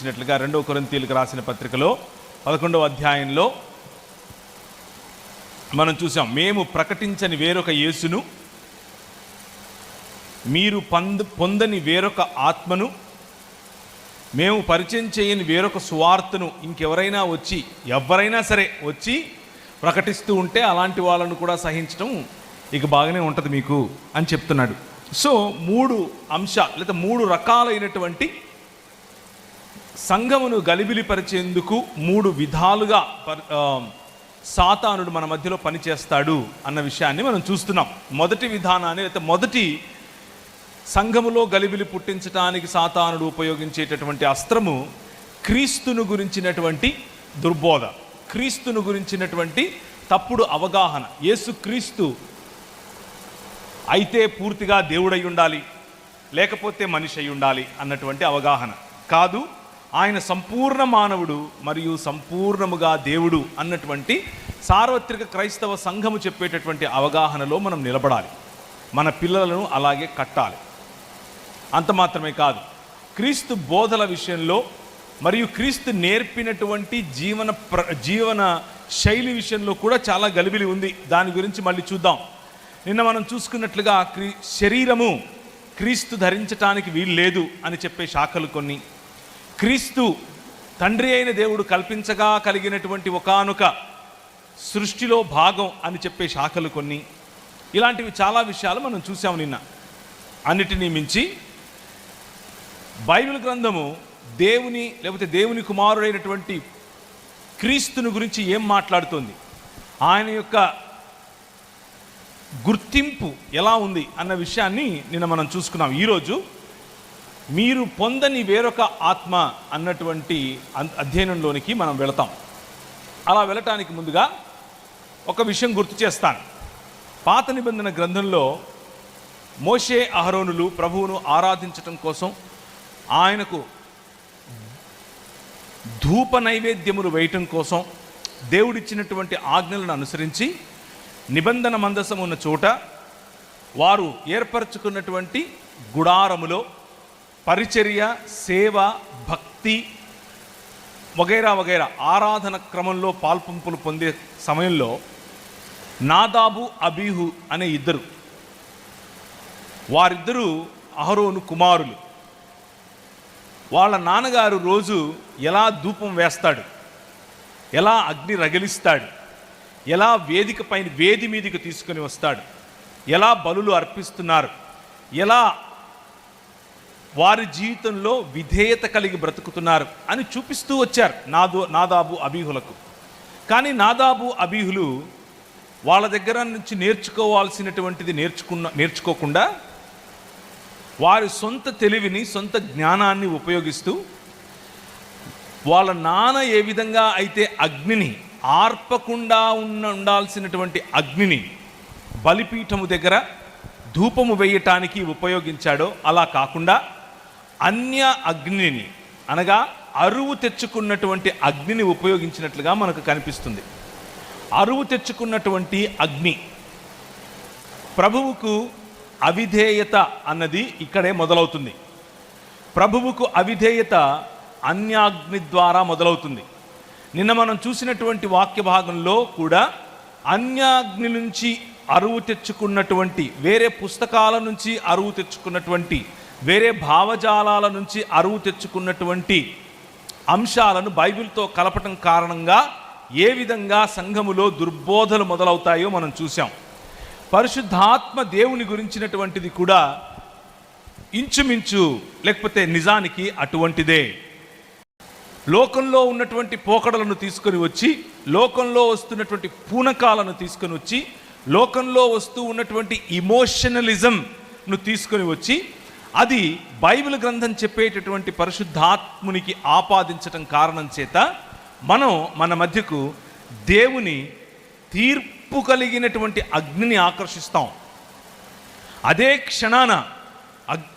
రెండవ కొరింథీయులకు రాసిన పత్రికలో 11వ అధ్యాయంలో మనం చూసాం, మేము ప్రకటించని వేరొక యేసును, మీరు పొందని వేరొక ఆత్మను, మేము పరిచయం చేయని వేరొక సువార్తను ఇంకెవరైనా ఎవరైనా సరే వచ్చి ప్రకటిస్తూ ఉంటే అలాంటి వాళ్ళను కూడా సహించడం ఇక బాగానే ఉంటుంది మీకు అని చెప్తున్నాడు. సో 3 అంశాలు లేదా 3 రకాలైనటువంటి సంఘమును గలిబిలిపరిచేందుకు 3 విధాలుగా సాతానుడు మన మధ్యలో పనిచేస్తాడు అన్న విషయాన్ని మనం చూస్తున్నాం. మొదటి విధానాన్ని లేదా మొదటి సంఘములో గలిబిలి పుట్టించడానికి సాతానుడు ఉపయోగించేటటువంటి అస్త్రము క్రీస్తును గురించినటువంటి దుర్బోధ, క్రీస్తును గురించినటువంటి తప్పుడు అవగాహన. యేసుక్రీస్తు అయితే పూర్తిగా దేవుడై ఉండాలి, లేకపోతే మనిషి అయి ఉండాలి అన్నటువంటి అవగాహన కాదు. ఆయన సంపూర్ణ మానవుడు మరియు సంపూర్ణముగా దేవుడు అన్నటువంటి సార్వత్రిక క్రైస్తవ సంఘము చెప్పేటటువంటి అవగాహనలో మనం నిలబడాలి. మన పిల్లలను అలాగే కట్టాలి. అంత మాత్రమే కాదు, క్రీస్తు బోధల విషయంలో మరియు క్రీస్తు నేర్పినటువంటి జీవన శైలి విషయంలో కూడా చాలా గలిబిలి ఉంది. దాని గురించి మళ్ళీ చూద్దాం. నిన్న మనం చూసుకున్నట్లుగా శరీరము క్రీస్తు ధరించటానికి వీలు లేదు అని చెప్పే శాఖలు కొన్ని, క్రీస్తు తండ్రి అయిన దేవుడు కల్పించగా కలిగినటువంటి ఒకానొక సృష్టిలో భాగం అని చెప్పే శాఖలు కొన్ని, ఇలాంటివి చాలా విషయాలు మనం చూసాము నిన్న. అన్నిటినీ మించి బైబిల్ గ్రంథము దేవుని కుమారుడైనటువంటి క్రీస్తుని గురించి ఏం మాట్లాడుతుంది, ఆయన యొక్క గుర్తింపు ఎలా ఉంది అన్న విషయాన్ని నిన్న మనం చూసుకున్నాం. ఈరోజు మీరు పొందని వేరొక ఆత్మ అన్నటువంటి అధ్యయనంలోనికి మనం వెళతాం. అలా వెళ్ళటానికి ముందుగా ఒక విషయం గుర్తు చేస్తాను. పాత నిబంధన గ్రంథంలో మోషే అహరోనులు ప్రభువును ఆరాధించటం కోసం ఆయనకు ధూప నైవేద్యములు వేయటం కోసం దేవుడిచ్చినటువంటి ఆజ్ఞలను అనుసరించి నిబంధన మందసం ఉన్న చోట వారు ఏర్పరచుకున్నటువంటి గుడారములో పరిచర్య, సేవ, భక్తి వగైరా వగైరా ఆరాధన క్రమంలో పాల్పంపులు పొందే సమయంలో నాదాబు, అబీహు అనే వారిద్దరూ అహరోను కుమారులు. వాళ్ళ నాన్నగారు రోజు ఎలా ధూపం వేస్తాడు, ఎలా అగ్ని రగిలిస్తాడు, ఎలా వేది మీదకి తీసుకొని వస్తాడు, ఎలా బలులు అర్పిస్తున్నారు, ఎలా వారి జీవితంలో విధేయత కలిగి బ్రతుకుతున్నారు అని చూపిస్తూ వచ్చారు నాదాబు, అబీహులకు. కానీ నాదాబు, అబీహులు వాళ్ళ దగ్గర నుంచి నేర్చుకోవాల్సినటువంటిది నేర్చుకోకుండా వారి సొంత తెలివిని, సొంత జ్ఞానాన్ని ఉపయోగిస్తూ వాళ్ళ నాన్న ఏ విధంగా అయితే అగ్నిని ఆర్పకుండా ఉండాల్సినటువంటి అగ్నిని బలిపీఠము దగ్గర ధూపము వేయటానికి ఉపయోగించాడో అలా కాకుండా అన్య అగ్నిని, అనగా అరువు తెచ్చుకున్నటువంటి అగ్నిని ఉపయోగించినట్లుగా మనకు కనిపిస్తుంది. అరువు తెచ్చుకున్నటువంటి అగ్ని, ప్రభువుకు అవిధేయత అన్నది ఇక్కడే మొదలవుతుంది. ప్రభువుకు అవిధేయత అన్యాగ్ని ద్వారా మొదలవుతుంది. నిన్న మనం చూసినటువంటి వాక్య భాగంలో కూడా అన్యాగ్ని నుంచి అరువు తెచ్చుకున్నటువంటి, వేరే పుస్తకాల నుంచి అరువు తెచ్చుకున్నటువంటి, వేరే భావజాలాల నుంచి అరువు తెచ్చుకున్నటువంటి అంశాలను బైబిల్తో కలపటం కారణంగా ఏ విధంగా సంఘములో దుర్బోధలు మొదలవుతాయో మనం చూసాం. పరిశుద్ధాత్మ దేవుని గురించినటువంటిది కూడా ఇంచుమించు, లేకపోతే నిజానికి అటువంటిదే. లోకంలో ఉన్నటువంటి పోకడలను తీసుకొని వచ్చి, లోకంలో వస్తున్నటువంటి పూనకాలను తీసుకొని వచ్చి, లోకంలో వస్తూ ఉన్నటువంటి ఇమోషనలిజంను తీసుకొని వచ్చి అది బైబిల్ గ్రంథం చెప్పేటటువంటి పరిశుద్ధాత్మునికి ఆపాదించటం కారణం చేత మనం మన మధ్యకు దేవుని తీర్పు కలిగినటువంటి అగ్నిని ఆకర్షిస్తాం. అదే క్షణాన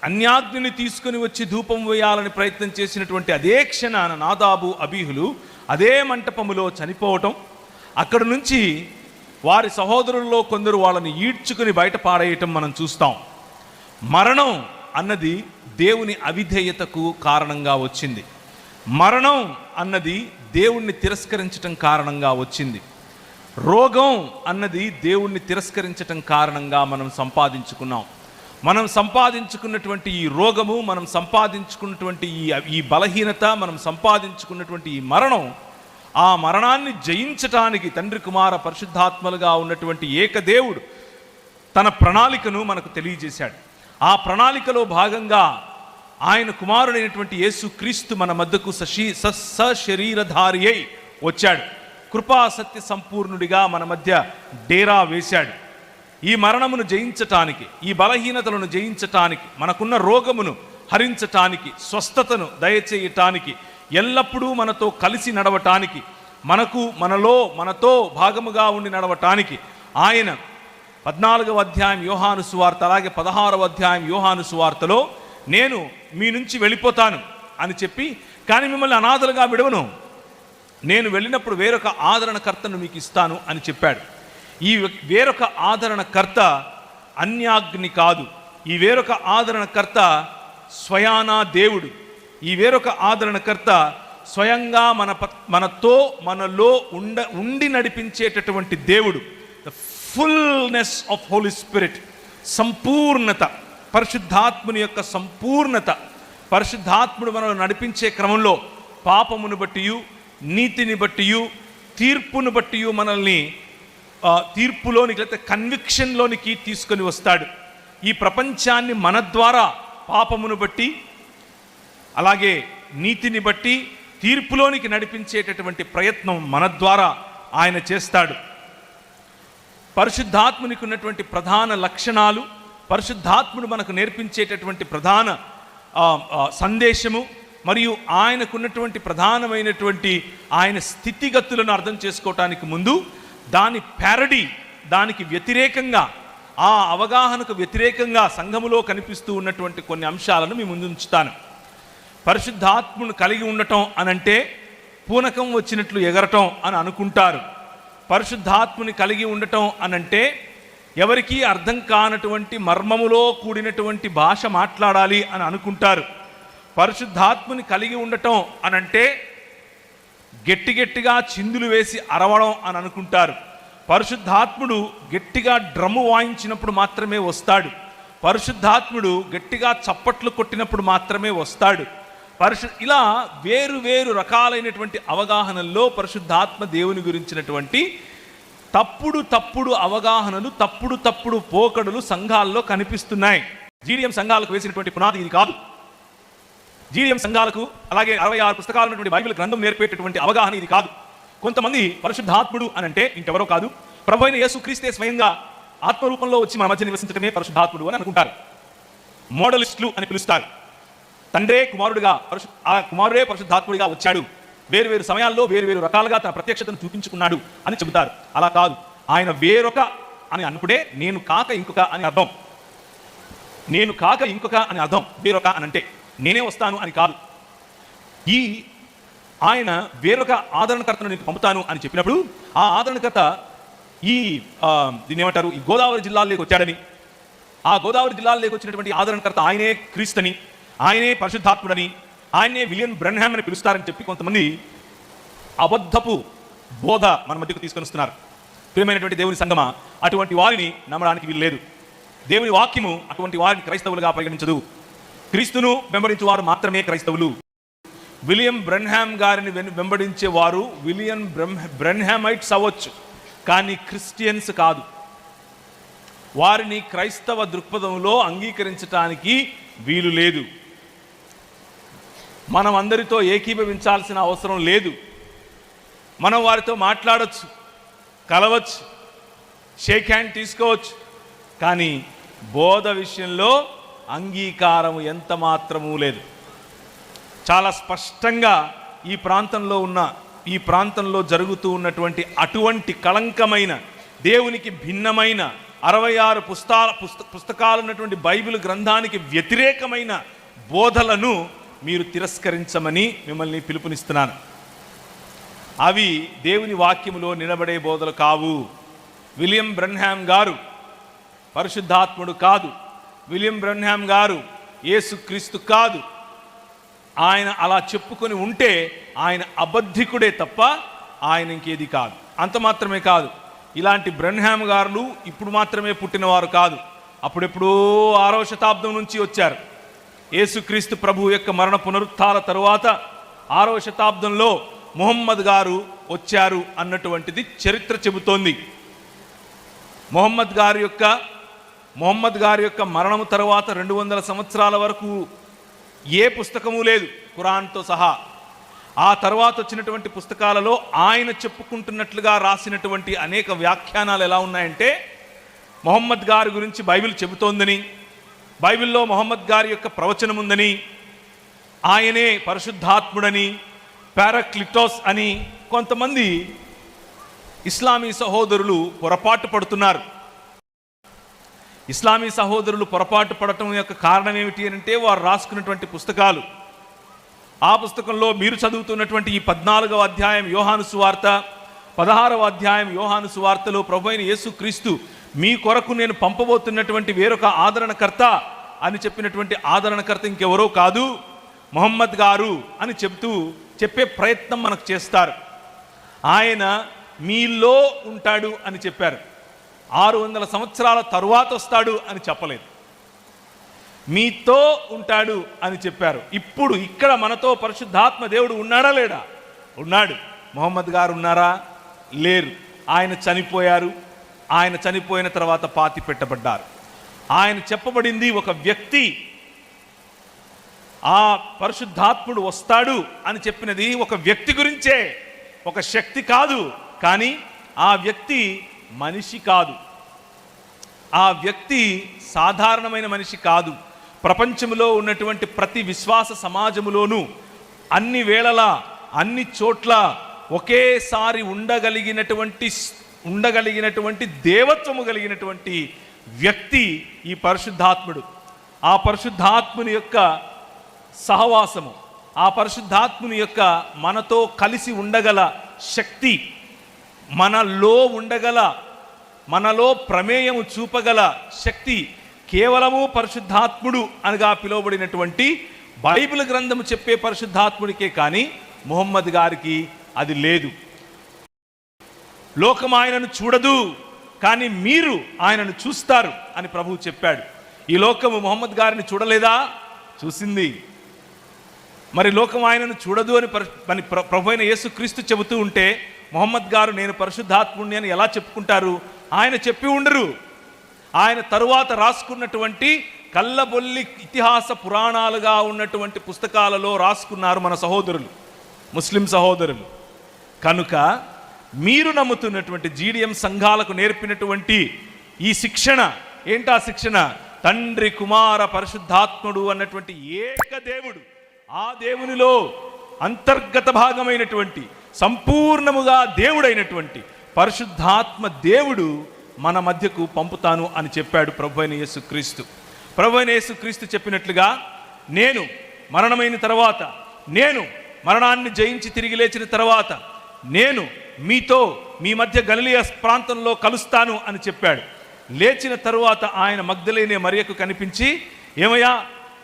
అన్యాగ్నిని తీసుకొని వచ్చి ధూపం వేయాలని ప్రయత్నం చేసినటువంటి అదే క్షణాన నాదాబు, అబీహులు అదే మంటపములో చనిపోవటం, అక్కడి నుంచి వారి సహోదరుల్లో కొందరు వాళ్ళని ఈడ్చుకుని బయట పాడేయటం మనం చూస్తాం. మరణం అన్నది దేవుని అవిధేయతకు కారణంగా వచ్చింది. మరణం అన్నది దేవుణ్ణి తిరస్కరించటం కారణంగా వచ్చింది. రోగం అన్నది దేవుణ్ణి తిరస్కరించటం కారణంగా మనం సంపాదించుకున్నాం. మనం సంపాదించుకున్నటువంటి ఈ రోగము, మనం సంపాదించుకున్నటువంటి ఈ బలహీనత, మనం సంపాదించుకున్నటువంటి ఈ మరణం, ఆ మరణాన్ని జయించటానికి తండ్రి కుమార పరిశుద్ధాత్మలుగా ఉన్నటువంటి ఏకదేవుడు తన ప్రణాళికను మనకు తెలియజేశాడు. ఆ ప్రణాళికలో భాగంగా ఆయన కుమారుడైనటువంటి యేసు క్రీస్తు మన మధ్యకు సశరీరధారి అయి వచ్చాడు. కృపా సత్య సంపూర్ణుడిగా మన మధ్య డేరా వేశాడు. ఈ మరణమును జయించటానికి, ఈ బలహీనతలను జయించటానికి, మనకున్న రోగమును హరించటానికి, స్వస్థతను దయచేయటానికి, ఎల్లప్పుడూ మనతో కలిసి నడవటానికి, మనతో భాగముగా ఉండి నడవటానికి ఆయన 14వ అధ్యాయం యోహాను సువార్త, అలాగే 16వ అధ్యాయం యోహాను సువార్తలో నేను మీ నుంచి వెళ్ళిపోతాను అని చెప్పి, కానీ మిమ్మల్ని అనాథలుగా విడవను, నేను వెళ్ళినప్పుడు వేరొక ఆదరణకర్తను మీకు ఇస్తాను అని చెప్పాడు. ఈ వేరొక ఆదరణకర్త అన్యాగ్ని కాదు. ఈ వేరొక ఆదరణకర్త స్వయానా దేవుడు. ఈ వేరొక ఆదరణకర్త స్వయంగా మనలో ఉండి నడిపించేటటువంటి దేవుడు. The fullness of holy spirit, సంపూర్ణత, పరిశుద్ధాత్ముని యొక్క సంపూర్ణత. పరిశుద్ధాత్ముడు మనల్ని నడిపించే క్రమంలో పాపమును బట్టియు, నీతిని బట్టియు, తీర్పును బట్టియు మనల్ని తీర్పులోనికి, లేకపోతే కన్విక్షన్లోనికి తీసుకొని వస్తాడు. ఈ ప్రపంచాన్ని మన ద్వారా పాపమును బట్టి, అలాగే నీతిని బట్టి తీర్పులోనికి నడిపించేటటువంటి ప్రయత్నం మన ద్వారా ఆయన చేస్తాడు. పరిశుద్ధాత్మునికి ఉన్నటువంటి ప్రధాన లక్షణాలు, పరిశుద్ధాత్ముడు మనకు నేర్పించేటటువంటి ప్రధాన సందేశము, మరియు ఆయనకున్నటువంటి ప్రధానమైనటువంటి ఆయన స్థితిగతులను అర్థం చేసుకోవటానికి ముందు దాని ప్యారడీ, దానికి వ్యతిరేకంగా, ఆ అవగాహనకు వ్యతిరేకంగా సంఘములో కనిపిస్తూ ఉన్నటువంటి కొన్ని అంశాలను మీ ముందు ఉంచుతాను. పరిశుద్ధాత్మను కలిగి ఉండటం అనంటే పూనకం వచ్చినట్లు ఎగరటం అని అనుకుంటారు. పరిశుద్ధాత్మని కలిగి ఉండటం అనంటే ఎవరికీ అర్థం కానటువంటి మర్మములో కూడినటువంటి భాష మాట్లాడాలి అని అనుకుంటారు. పరిశుద్ధాత్మని కలిగి ఉండటం అనంటే గట్టిగా చిందులు వేసి అరవడం అని అనుకుంటారు. పరిశుద్ధాత్ముడు గట్టిగా డ్రమ్ము వాయించినప్పుడు మాత్రమే వస్తాడు. పరిశుద్ధాత్ముడు గట్టిగా చప్పట్లు కొట్టినప్పుడు మాత్రమే వస్తాడు. ఇలా వేరు రకాలైనటువంటి అవగాహనల్లో పరిశుద్ధాత్మ దేవుని గురించినటువంటి తప్పుడు అవగాహనలు, తప్పుడు పోకడులు సంఘాల్లో కనిపిస్తున్నాయి. జీడిఎం సంఘాలకు వేసినటువంటి పునాది ఇది కాదు. జీడిఎం సంఘాలకు, అలాగే 66 పుస్తకాలు ఉన్నటువంటి బైబిల్ గ్రంథం నేర్పేటటువంటి అవగాహన ఇది కాదు. కొంతమంది పరిశుద్ధాత్ముడు అనంటే ఇంకెవరో కాదు, ప్రభు అయిన యేసు క్రీస్తే స్వయంగా ఆత్మరూపంలో వచ్చి మన మధ్య నివసించడమే పరిశుద్ధాత్ముడు అని అనుకుంటారు. మోడలిస్టులు అని పిలుస్తారు. తండ్రే కుమారుడిగా, ఆ కుమారుడే పరిశుద్ధాత్ముడిగా వచ్చాడు, వేరు సమయాల్లో వేరు రకాలుగా తన ప్రత్యక్షతను చూపించుకున్నాడు అని చెబుతారు. అలా కాదు. ఆయన వేరొక అని అనుకుడే నేను కాక ఇంకొక అని అర్థం. నేను కాక ఇంకొక అని అర్థం. వేరొక అని అంటే నేనే వస్తాను అని కాదు. ఆయన వేరొక ఆదరణకర్తను నేను పంపుతాను అని చెప్పినప్పుడు ఆ ఆదరణకర్త దీన్ని ఏమంటారు, ఈ గోదావరి జిల్లాలోకి వచ్చాడని, ఆ గోదావరి జిల్లాలోకి వచ్చినటువంటి ఆదరణకర్త ఆయనే క్రీస్తుని, ఆయనే పరిశుద్ధాత్ముడని, ఆయనే విలియం బ్రెన్హామ్ అని పిలుస్తారని చెప్పి కొంతమంది అబద్ధపు బోధ మన మధ్యకు తీసుకొని వస్తున్నారు. ప్రియమైనటువంటి దేవుని సంగమా, అటువంటి వారిని నమ్మడానికి వీలు లేదు. దేవుని వాక్యము అటువంటి వారిని క్రైస్తవులుగా పరిగణించదు. క్రీస్తును వెంబడించే వారు మాత్రమే క్రైస్తవులు. విలియం బ్రెన్హామ్ గారిని వెంబడించే వారు విలియం బ్రెన్హామైట్స్ అవ్వచ్చు, కానీ క్రిస్టియన్స్ కాదు. వారిని క్రైస్తవ దృక్పథంలో అంగీకరించటానికి వీలు లేదు. మనం అందరితో ఏకీభవించాల్సిన అవసరం లేదు. మనం వారితో మాట్లాడవచ్చు, కలవచ్చు, షేక్ హ్యాండ్ తీసుకోవచ్చు, కానీ బోధ విషయంలో అంగీకారం ఎంత మాత్రమూ లేదు. చాలా స్పష్టంగా ఈ ప్రాంతంలో జరుగుతూ ఉన్నటువంటి అటువంటి కళంకమైన, దేవునికి భిన్నమైన 66 పుస్తకాలు ఉన్నటువంటి బైబిల్ గ్రంథానికి వ్యతిరేకమైన బోధలను మీరు తిరస్కరించమని మిమ్మల్ని పిలుపునిస్తున్నాను. అవి దేవుని వాక్యములో నిలబడే బోధలు కావు. విలియం బ్రెన్హామ్ గారు పరిశుద్ధాత్ముడు కాదు. విలియం బ్రెన్హామ్ గారు యేసుక్రీస్తు కాదు. ఆయన అలా చెప్పుకొని ఉంటే ఆయన అబద్ధికుడే తప్ప ఆయన ఇంకేది కాదు. అంత మాత్రమే కాదు, ఇలాంటి బ్రన్హామ్ గారు ఇప్పుడు మాత్రమే పుట్టినవారు కాదు, అప్పుడెప్పుడో 6వ శతాబ్దం నుంచి వచ్చారు. యేసుక్రీస్తు ప్రభు యొక్క మరణ పునరుత్థాన తరువాత 6వ శతాబ్దంలో ముహమ్మద్ గారు వచ్చారు అన్నటువంటిది చరిత్ర చెబుతోంది. ముహమ్మద్ గారి యొక్క మరణము తర్వాత 200 సంవత్సరాల వరకు ఏ పుస్తకము లేదు ఖురాన్తో సహా. ఆ తర్వాత వచ్చినటువంటి పుస్తకాలలో ఆయన చెప్పుకుంటున్నట్లుగా రాసినటువంటి అనేక వ్యాఖ్యానాలు ఎలా ఉన్నాయంటే, ముహమ్మద్ గారి గురించి బైబిల్ చెబుతోందని, బైబిల్లో ముహమ్మద్ గారి యొక్క ప్రవచనం ఉందని, ఆయనే పరిశుద్ధాత్ముడని, పారాక్లిటోస్ అని కొంతమంది ఇస్లామీ సహోదరులు పొరపాటు పడుతున్నారు. ఇస్లామీ సహోదరులు పొరపాటు పడటం యొక్క కారణం ఏమిటి అంటే, వారు రాసుకున్నటువంటి పుస్తకాలు. ఆ పుస్తకంలో మీరు చదువుతున్నటువంటి ఈ 14వ అధ్యాయం యోహాను సువార్త, 16వ అధ్యాయం యోహాను సువార్తలో ప్రభువైన యేసుక్రీస్తు మీ కొరకు నేను పంపబోతున్నటువంటి వేరొక ఆదరణకర్త అని చెప్పినటువంటి ఆదరణకర్త ఇంకెవరో కాదు, ముహమ్మద్ గారు అని చెప్పే ప్రయత్నం మనకు చేస్తారు. ఆయన మీలో ఉంటాడు అని చెప్పారు. 600 సంవత్సరాల తరువాత వస్తాడు అని చెప్పలేదు, మీతో ఉంటాడు అని చెప్పారు. ఇప్పుడు ఇక్కడ మనతో పరిశుద్ధాత్మ దేవుడు ఉన్నాడా లేడా? ఉన్నాడు. ముహమ్మద్ గారు ఉన్నారా? లేరు. ఆయన చనిపోయారు. ఆయన చనిపోయిన తర్వాత పాతి పెట్టబడ్డారు. ఆయన చెప్పబడింది ఒక వ్యక్తి. ఆ పరిశుద్ధాత్ముడు వస్తాడు అని చెప్పినది ఒక వ్యక్తి గురించే, ఒక శక్తి కాదు. కానీ ఆ వ్యక్తి మనిషి కాదు, ఆ వ్యక్తి సాధారణమైన మనిషి కాదు. ప్రపంచంలో ఉన్నటువంటి ప్రతి విశ్వాస సమాజములోనూ అన్ని వేళలా అన్ని చోట్ల ఒకేసారి ఉండగలిగినటువంటి దేవత్వము కలిగినటువంటి వ్యక్తి ఈ పరిశుద్ధాత్ముడు. ఆ పరిశుద్ధాత్ముని యొక్క సహవాసము, ఆ పరిశుద్ధాత్ముని యొక్క మనతో కలిసి ఉండగల శక్తి, మనలో ప్రమేయము చూపగల శక్తి కేవలము పరిశుద్ధాత్ముడు అనగా పిలువబడినటువంటి బైబిల్ గ్రంథము చెప్పే పరిశుద్ధాత్ముడికే కానీ ముహమ్మద్ గారికి అది లేదు. లోకం ఆయనను చూడదు, కానీ మీరు ఆయనను చూస్తారు అని ప్రభువు చెప్పాడు. ఈ లోకము ముహమ్మద్ గారిని చూడలేదా? చూసింది. మరి లోకం ఆయనను చూడదు అని ప్రభు అయిన యేసుక్రీస్తు చెబుతూ ఉంటే ముహమ్మద్ గారు నేను పరిశుద్ధాత్ముడిని అని ఎలా చెప్పుకుంటారు? ఆయన చెప్పి ఉండరు. ఆయన తరువాత రాసుకున్నటువంటి కళ్ళబొల్లి ఇతిహాస పురాణాలుగా ఉన్నటువంటి పుస్తకాలలో రాసుకున్నారు మన సహోదరులు, ముస్లిం సహోదరులు. కనుక మీరు నమ్ముతున్నటువంటి జీడిఎం సంఘాలకు నేర్పినటువంటి ఈ శిక్షణ ఏంటా శిక్షణ? తండ్రి కుమార పరిశుద్ధాత్ముడు అన్నటువంటి ఏకదేవుడు, ఆ దేవునిలో అంతర్గత భాగమైనటువంటి సంపూర్ణముగా దేవుడైనటువంటి పరిశుద్ధాత్మ దేవుడు మన మధ్యకు పంపుతాను అని చెప్పాడు ప్రభువైన యేసుక్రీస్తు. ప్రభువైన యేసుక్రీస్తు చెప్పినట్లుగా నేను మరణమైన తర్వాత, నేను మరణాన్ని జయించి తిరిగి లేచిన తర్వాత నేను మీ మధ్య గలిలయ ప్రాంతంలో కలుస్తాను అని చెప్పాడు. లేచిన తరువాత ఆయన మగ్దలేనే మరియకు కనిపించి, ఏమయ్యా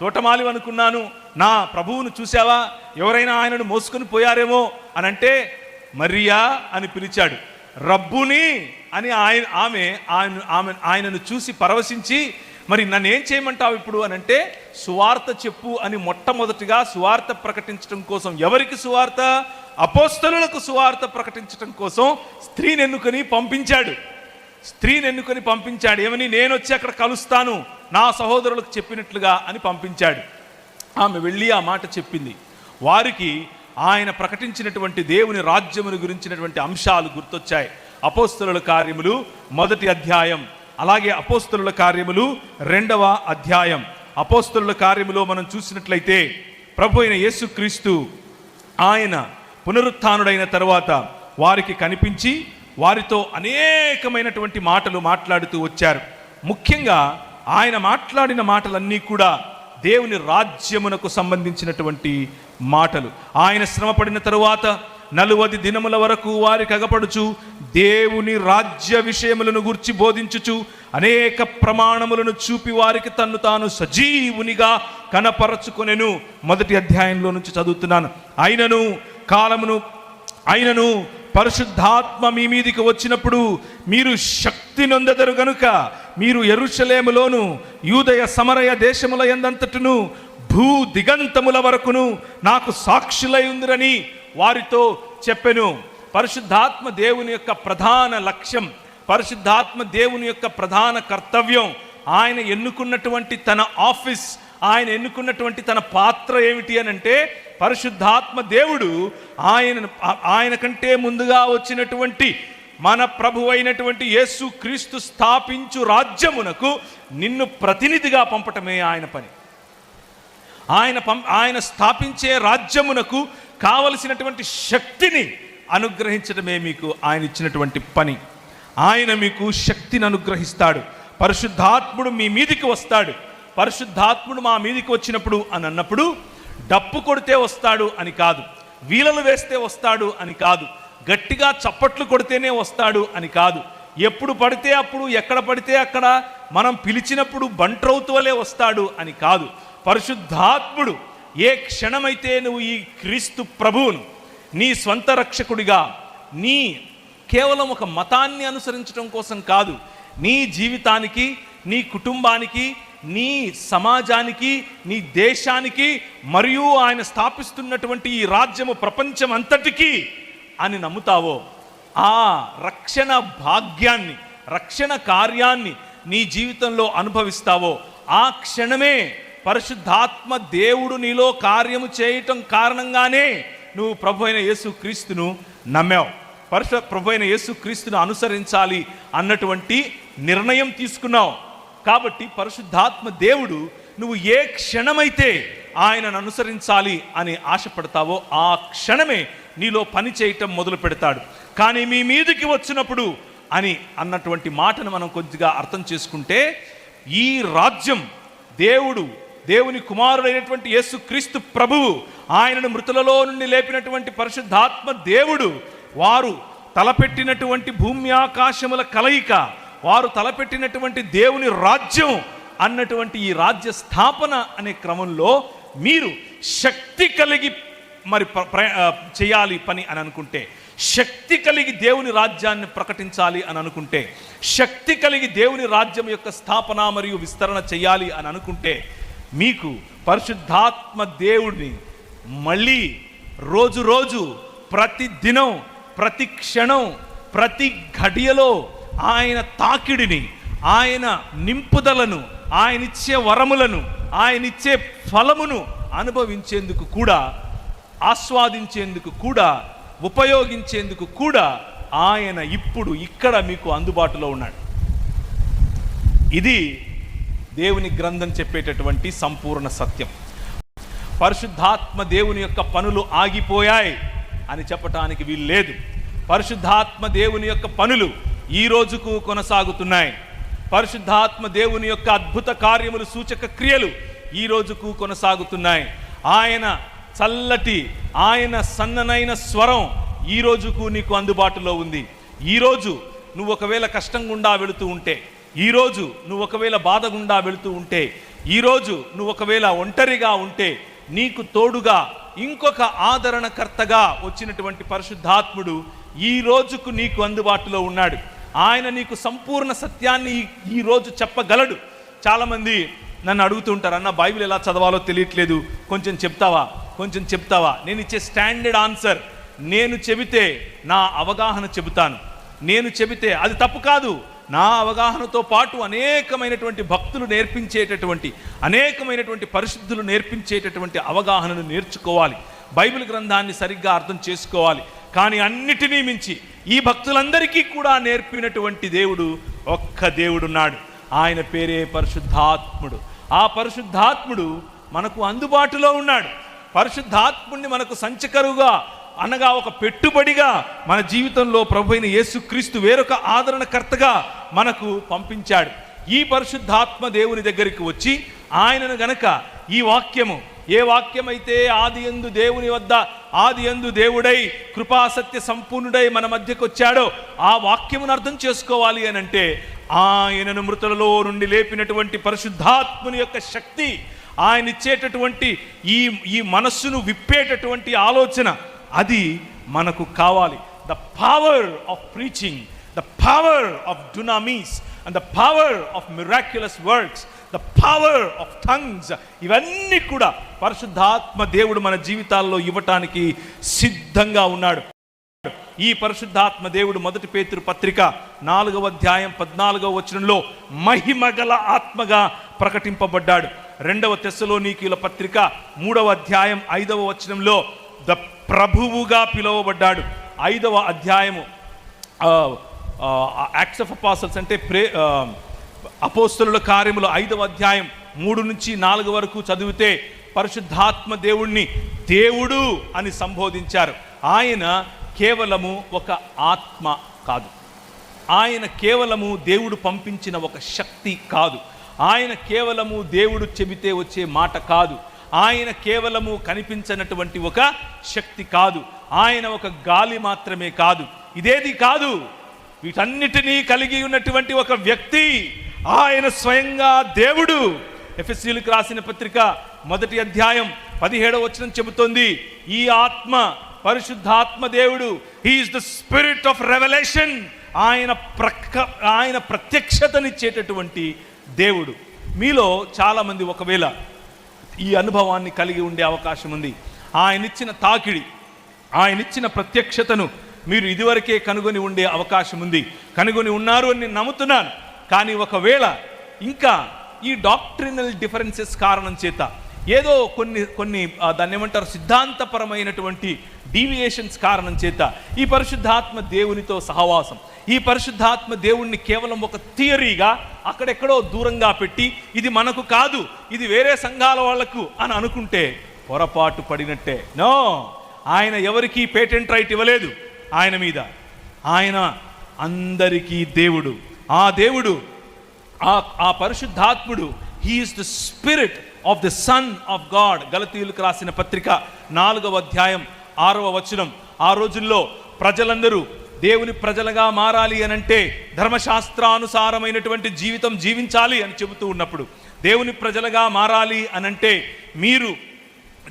తోటమాలి అనుకున్నాను, నా ప్రభువును చూసావా? ఎవరైనా ఆయనను మోసుకొని పోయారేమో అని అంటే మరియా అని పిలిచాడు. రబ్బుని అని ఆయనను చూసి పరవశించి, మరి నన్ను ఏం చేయమంటావు ఇప్పుడు అని అంటే, సువార్త చెప్పు అని మొట్టమొదటిగా సువార్త ప్రకటించడం కోసం, ఎవరికి సువార్త? అపోస్తలులకు సువార్త ప్రకటించడం కోసం స్త్రీని ఎన్నుకొని పంపించాడు. ఏమని? నేను వచ్చి అక్కడ కలుస్తాను నా సహోదరులకు చెప్పినట్లుగా అని పంపించాడు. ఆమె వెళ్ళి ఆ మాట చెప్పింది. వారికి ఆయన ప్రకటించినటువంటి దేవుని రాజ్యమును గురించినటువంటి అంశాలు గుర్తొచ్చాయి. అపోస్తలుల కార్యములు 1వ అధ్యాయం, అలాగే అపోస్తలుల కార్యములు 2వ అధ్యాయం. అపోస్తలుల కార్యములో మనం చూసినట్లయితే ప్రభు అయిన యేసుక్రీస్తు ఆయన పునరుత్థానుడైన తర్వాత వారికి కనిపించి వారితో అనేకమైనటువంటి మాటలు మాట్లాడుతూ వచ్చారు. ముఖ్యంగా ఆయన మాట్లాడిన మాటలన్నీ కూడా దేవుని రాజ్యమునకు సంబంధించినటువంటి మాటలు. ఆయన శ్రమపడిన తరువాత 40 దినముల వరకు వారికి అగపడుచు దేవుని రాజ్య విషయములను గూర్చి బోధించుచు అనేక ప్రమాణములను చూపి వారికి తన్ను తాను సజీవునిగా కనపరచుకొనెను. 1వ అధ్యాయంలో నుంచి చదువుతున్నాను. అయినను పరిశుద్ధాత్మ మీ మీదికి వచ్చినప్పుడు మీరు శక్తి నొందెదరు గనుక మీరు యెరూషలేములోను యూదయ సమరయ దేశముల యందంతటను భూ దిగంతముల వరకును నాకు సాక్షులై ఉందిరని వారితో చెప్పెను. పరిశుద్ధాత్మ దేవుని యొక్క ప్రధాన లక్ష్యం, పరిశుద్ధాత్మ దేవుని యొక్క ప్రధాన కర్తవ్యం, ఆయన ఎన్నుకున్నటువంటి తన ఆఫీస్, ఆయన ఎన్నుకున్నటువంటి తన పాత్ర ఏమిటి అని అంటే, పరిశుద్ధాత్మ దేవుడు ఆయన కంటే ముందుగా వచ్చినటువంటి మన ప్రభు అయినటువంటి యేసు క్రీస్తు స్థాపించు రాజ్యమునకు నిన్ను ప్రతినిధిగా పంపటమే ఆయన పని. ఆయన స్థాపించే రాజ్యమునకు కావలసినటువంటి శక్తిని అనుగ్రహించడమే మీకు ఆయన ఇచ్చినటువంటి పని. ఆయన మీకు శక్తిని అనుగ్రహిస్తాడు. పరిశుద్ధాత్ముడు మీ మీదికి వస్తాడు. పరిశుద్ధాత్ముడు మా మీదికి వచ్చినప్పుడు అని అన్నప్పుడు డప్పు కొడితే వస్తాడు అని కాదు, వీలలు వేస్తే వస్తాడు అని కాదు, గట్టిగా చప్పట్లు కొడితేనే వస్తాడు అని కాదు, ఎప్పుడు పడితే అప్పుడు ఎక్కడ పడితే అక్కడ మనం పిలిచినప్పుడు బంట్రౌతు వలె వస్తాడు అని కాదు. పరిశుద్ధాత్ముడు ఏ క్షణమైతే నువ్వు ఈ క్రీస్తు ప్రభువును నీ స్వంత రక్షకుడిగా, నీ కేవలం ఒక మతాన్ని అనుసరించడం కోసం కాదు, నీ జీవితానికి, నీ కుటుంబానికి, నీ సమాజానికి, నీ దేశానికి, మరియు ఆయన స్థాపిస్తున్నటువంటి ఈ రాజ్యము ప్రపంచం అంతటికీ అని నమ్ముతావో, ఆ రక్షణ భాగ్యాన్ని, రక్షణ కార్యాన్ని నీ జీవితంలో అనుభవిస్తావో, ఆ క్షణమే పరిశుద్ధాత్మ దేవుడు నీలో కార్యము చేయటం కారణంగానే నువ్వు ప్రభు అయిన యేసు క్రీస్తును నమ్మావు, ప్రభు అయిన యేసు క్రీస్తును అనుసరించాలి అన్నటువంటి నిర్ణయం తీసుకున్నావు. కాబట్టి పరిశుద్ధాత్మ దేవుడు నువ్వు ఏ క్షణమైతే ఆయనను అనుసరించాలి అని ఆశపడతావో ఆ క్షణమే నీలో పని చేయటం మొదలు పెడతాడు. కానీ మీ మీదికి వచ్చినప్పుడు అని అన్నటువంటి మాటను మనం కొద్దిగా అర్థం చేసుకుంటే, ఈ రాజ్యం దేవుని కుమారుడైనటువంటి యేసు క్రీస్తు ప్రభువు, ఆయనను మృతులలో నుండి లేపినటువంటి పరిశుద్ధాత్మ దేవుడు, వారు తలపెట్టినటువంటి భూమి ఆకాశముల కలయిక, వారు తలపెట్టినటువంటి దేవుని రాజ్యం అన్నటువంటి ఈ రాజ్య స్థాపన అనే క్రమంలో మీరు శక్తి కలిగి మరి చేయాలి పని అని అనుకుంటే, శక్తి కలిగి దేవుని రాజ్యాన్ని ప్రకటించాలి అని అనుకుంటే, శక్తి కలిగి దేవుని రాజ్యం యొక్క స్థాపన మరియు విస్తరణ చేయాలి అని అనుకుంటే, మీకు పరిశుద్ధాత్మ దేవుడిని మళ్ళీ రోజు ప్రతి దినం, ప్రతి క్షణం, ప్రతి ఘడియలో ఆయన తాకిడిని, ఆయన నింపుదలను, ఆయన ఇచ్చే వరములను, ఆయన ఇచ్చే ఫలమును అనుభవించేందుకు కూడా, ఆస్వాదించేందుకు కూడా, ఉపయోగించేందుకు కూడా ఆయన ఇప్పుడు ఇక్కడ మీకు అందుబాటులో ఉన్నాడు. ఇది దేవుని గ్రంథం చెప్పేటటువంటి సంపూర్ణ సత్యం. పరిశుద్ధాత్మ దేవుని యొక్క పనులు ఆగిపోయాయి అని చెప్పటానికి వీలు లేదు. పరిశుద్ధాత్మ దేవుని యొక్క పనులు ఈ రోజుకు కొనసాగుతున్నాయి. పరిశుద్ధాత్మ దేవుని యొక్క అద్భుత కార్యములు, సూచక క్రియలు ఈ రోజుకు కొనసాగుతున్నాయి. ఆయన చల్లటి, ఆయన సన్ననైన స్వరం ఈ రోజుకు నీకు అందుబాటులో ఉంది. ఈరోజు నువ్వు ఒకవేళ కష్టం గుండా వెళుతూ ఉంటే, ఈరోజు నువ్వు ఒకవేళ బాధ గుండా వెళుతూ ఉంటే, ఈరోజు నువ్వు ఒకవేళ ఒంటరిగా ఉంటే, నీకు తోడుగా ఇంకొక ఆదరణకర్తగా వచ్చినటువంటి పరిశుద్ధాత్ముడు ఈ రోజుకు నీకు అందుబాటులో ఉన్నాడు. ఆయన నీకు సంపూర్ణ సత్యాన్ని ఈరోజు చెప్పగలడు. చాలామంది నన్ను అడుగుతూ ఉంటారు, అన్న బైబిల్ ఎలా చదవాలో తెలియట్లేదు, కొంచెం చెప్తావా? నేను ఇచ్చే స్టాండర్డ్ ఆన్సర్, నేను చెబితే నా అవగాహన చెబుతాను. నేను చెబితే అది తప్పు కాదు. నా అవగాహనతో పాటు అనేకమైనటువంటి భక్తులు నేర్పించేటటువంటి, అనేకమైనటువంటి పరిశుద్ధులు నేర్పించేటటువంటి అవగాహనను నేర్చుకోవాలి. బైబిల్ గ్రంథాన్ని సరిగ్గా అర్థం చేసుకోవాలి. కానీ అన్నిటినీ మించి ఈ భక్తులందరికీ కూడా నేర్పినటువంటి దేవుడు ఒక్క దేవుడున్నాడు. ఆయన పేరే పరిశుద్ధాత్ముడు. ఆ పరిశుద్ధాత్ముడు మనకు అందుబాటులో ఉన్నాడు. పరిశుద్ధాత్ముడిని మనకు సంచకరుగా, అనగా ఒక పెట్టుబడిగా మన జీవితంలో ప్రభు అయిన యేసుక్రీస్తు వేరొక ఆదరణకర్తగా మనకు పంపించాడు. ఈ పరిశుద్ధాత్మ దేవుని దగ్గరికి వచ్చి ఆయనను గనక ఈ వాక్యము ఏ వాక్యమైతే ఆదియందు దేవుని వద్ద ఆదియందు దేవుడై కృపాసత్య సంపూర్ణుడై మన మధ్యకు వచ్చాడో ఆ వాక్యమును అర్థం చేసుకోవాలి అని అంటే ఆయనను మృతులలో నుండి లేపినటువంటి పరిశుద్ధాత్ముని యొక్క శక్తి, ఆయన ఇచ్చేటటువంటి ఈ మనస్సును విప్పేటటువంటి ఆలోచన, అది మనకు కావాలి. The power of preaching, the power of dunamis and the power of miraculous works, the power of tongues, ఇవన్నీ కూడా పరిశుద్ధాత్మ దేవుడు మన జీవితాల్లో ఇవ్వటానికి సిద్ధంగా ఉన్నాడు. ఈ పరిశుద్ధాత్మ దేవుడు 1 పేతురు పత్రిక 4వ అధ్యాయం 14వ వచనంలో మహిమగల ఆత్మగా ప్రకటింపబడ్డాడు. 2వ తెస్సలోనికీయుల పత్రిక 3వ అధ్యాయం 5వ వచనంలో ద ప్రభువుగా పిలువబడ్డాడు. 5వ అధ్యాయము యాక్ట్స్ ఆఫ్ అపాసల్స్ అంటే అపోస్తలుల కార్యములు 5వ అధ్యాయం 3 నుంచి 4 వరకు చదివితే పరిశుద్ధాత్మ దేవుణ్ణి దేవుడు అని సంబోధించారు. ఆయన కేవలము ఒక ఆత్మ కాదు, ఆయన కేవలము దేవుడు పంపించిన ఒక శక్తి కాదు, ఆయన కేవలము దేవుడు చెబితే వచ్చే మాట కాదు, ఆయన కేవలము కనిపించినటువంటి ఒక శక్తి కాదు, ఆయన ఒక గాలి మాత్రమే కాదు, ఇదేది కాదు, వీటన్నిటినీ కలిగి ఉన్నటువంటి ఒక వ్యక్తి, ఆయన స్వయంగా దేవుడు. ఎఫెసీయులకు రాసిన పత్రిక 1వ అధ్యాయం 17వ వచనం చెబుతోంది, ఈ ఆత్మ పరిశుద్ధాత్మ దేవుడు, he is the spirit of revolution, ఆయన ప్రత్యక్షతనిచ్చేటటువంటి దేవుడు. మీలో చాలామంది ఒకవేళ ఈ అనుభవాన్ని కలిగి ఉండే అవకాశం ఉంది. ఆయనిచ్చిన తాకిడి, ఆయనిచ్చిన ప్రత్యక్షతను మీరు ఇదివరకే కనుగొని ఉండే అవకాశం ఉంది, కనుగొని ఉన్నారు అని నేను నమ్ముతున్నాను. కానీ ఒకవేళ ఇంకా ఈ డాక్ట్రినల్ డిఫరెన్సెస్ కారణం చేత ఏదో కొన్ని దాన్ని ఏమంటారు సిద్ధాంతపరమైనటువంటి డీవియేషన్స్ కారణం చేత ఈ పరిశుద్ధాత్మ దేవునితో సహవాసం, ఈ పరిశుద్ధాత్మ దేవుణ్ణి కేవలం ఒక థియరీగా అక్కడెక్కడో దూరంగా పెట్టి ఇది మనకు కాదు, ఇది వేరే సంఘాల వాళ్లకు అని అనుకుంటే పొరపాటు పడినట్టే. నో, ఆయన ఎవరికీ పేటెంట్ రైట్ ఇవ్వలేదు ఆయన మీద. ఆయన అందరికీ దేవుడు. ఆ దేవుడు, ఆ పరిశుద్ధాత్ముడు, he is the spirit of the Son of God. గలతీయులకు రాసిన పత్రిక 4వ అధ్యాయం 6వ వచనం. ఆ రోజుల్లో ప్రజలందరూ దేవుని ప్రజలుగా మారాలి అనంటే ధర్మశాస్త్రానుసారమైనటువంటి జీవితం జీవించాలి అని చెబుతూ ఉన్నప్పుడు, దేవుని ప్రజలుగా మారాలి అనంటే మీరు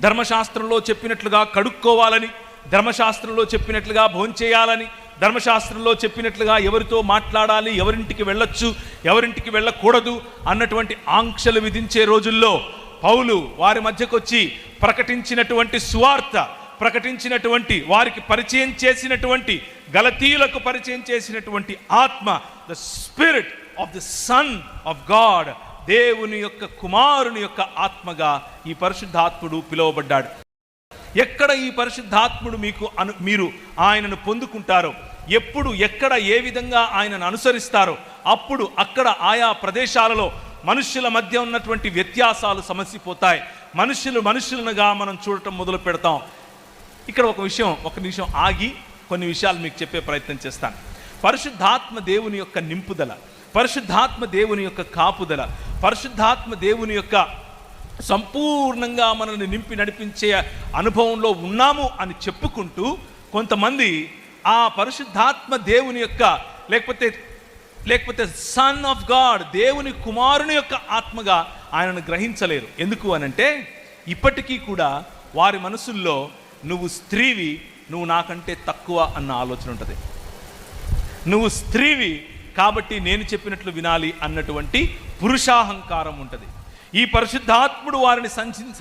ధర్మశాస్త్రంలో చెప్పినట్లుగా కడుక్కోవాలని, ధర్మశాస్త్రంలో చెప్పినట్లుగా భోంచేయాలని, ధర్మశాస్త్రంలో చెప్పినట్లుగా ఎవరితో మాట్లాడాలి, ఎవరింటికి వెళ్ళొచ్చు, ఎవరింటికి వెళ్ళకూడదు అన్నటువంటి ఆంక్షలు విధించే రోజుల్లో పౌలు వారి మధ్యకొచ్చి ప్రకటించినటువంటి సువార్త, ప్రకటించినటువంటి వారికి పరిచయం చేసినటువంటి గలతీయులకు పరిచయం చేసినటువంటి ఆత్మ, the spirit of the Son of God, దేవుని యొక్క కుమారుని యొక్క ఆత్మగా ఈ పరిశుద్ధాత్ముడు పిలువబడ్డాడు. ఎక్కడ ఈ పరిశుద్ధాత్ముడు మీరు ఆయనను పొందుకుంటారో, ఎప్పుడు ఎక్కడ ఏ విధంగా ఆయనను అనుసరిస్తారో అప్పుడు అక్కడ ఆయా ప్రదేశాలలో మనుష్యుల మధ్య ఉన్నటువంటి వ్యత్యాసాలు సమసిపోతాయి. మనుషులుగా మనం చూడటం మొదలు పెడతాం. ఇక్కడ ఒక నిమిషం ఆగి కొన్ని విషయాలు మీకు చెప్పే ప్రయత్నం చేస్తాను. పరిశుద్ధాత్మ దేవుని యొక్క నింపుదల, పరిశుద్ధాత్మ దేవుని యొక్క కాపుదల, పరిశుద్ధాత్మ దేవుని యొక్క సంపూర్ణంగా మనల్ని నింపి నడిపించే అనుభవంలో ఉన్నాము అని చెప్పుకుంటూ కొంతమంది ఆ పరిశుద్ధాత్మ దేవుని యొక్క లేకపోతే సన్ ఆఫ్ గాడ్, దేవుని కుమారుని యొక్క ఆత్మగా ఆయనను గ్రహించలేరు. ఎందుకు అనంటే ఇప్పటికీ కూడా వారి మనసుల్లో నువ్వు స్త్రీవి, నువ్వు నాకంటే తక్కువ అన్న ఆలోచన ఉంటుంది. నువ్వు స్త్రీవి కాబట్టి నేను చెప్పినట్లు వినాలి అన్నటువంటి పురుషాహంకారం ఉంటుంది. ఈ పరిశుద్ధాత్ముడు వారిని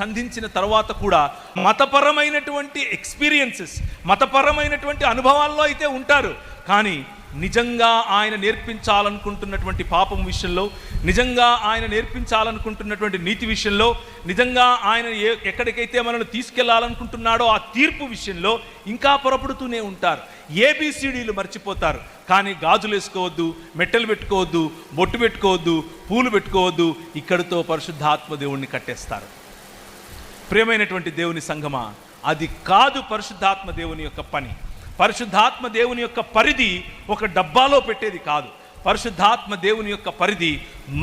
సంధించిన తర్వాత కూడా మతపరమైనటువంటి ఎక్స్పీరియన్సెస్, మతపరమైనటువంటి అనుభవాల్లో అయితే ఉంటారు. కానీ నిజంగా ఆయన నేర్పించాలనుకుంటున్నటువంటి పాపం విషయంలో, నిజంగా ఆయన నేర్పించాలనుకుంటున్నటువంటి నీతి విషయంలో, నిజంగా ఆయన ఎక్కడికైతే మనల్ని తీసుకెళ్లాలనుకుంటున్నాడో ఆ తీర్పు విషయంలో ఇంకా పొరపడుతూనే ఉంటారు. ఏబిసిడీలు మర్చిపోతారు. కానీ గాజులు వేసుకోవద్దు, మెట్టెలు పెట్టుకోవద్దు, బొట్టు పెట్టుకోవద్దు, పూలు పెట్టుకోవద్దు, ఇక్కడితో పరిశుద్ధాత్మ దేవుణ్ణి కట్టేస్తారు. ప్రియమైనటువంటి దేవుని సంఘమా, అది కాదు పరిశుద్ధాత్మ దేవుని యొక్క పని. పరిశుద్ధాత్మ దేవుని యొక్క పరిధి ఒక డబ్బాలో పెట్టేది కాదు. పరిశుద్ధాత్మ దేవుని యొక్క పరిధి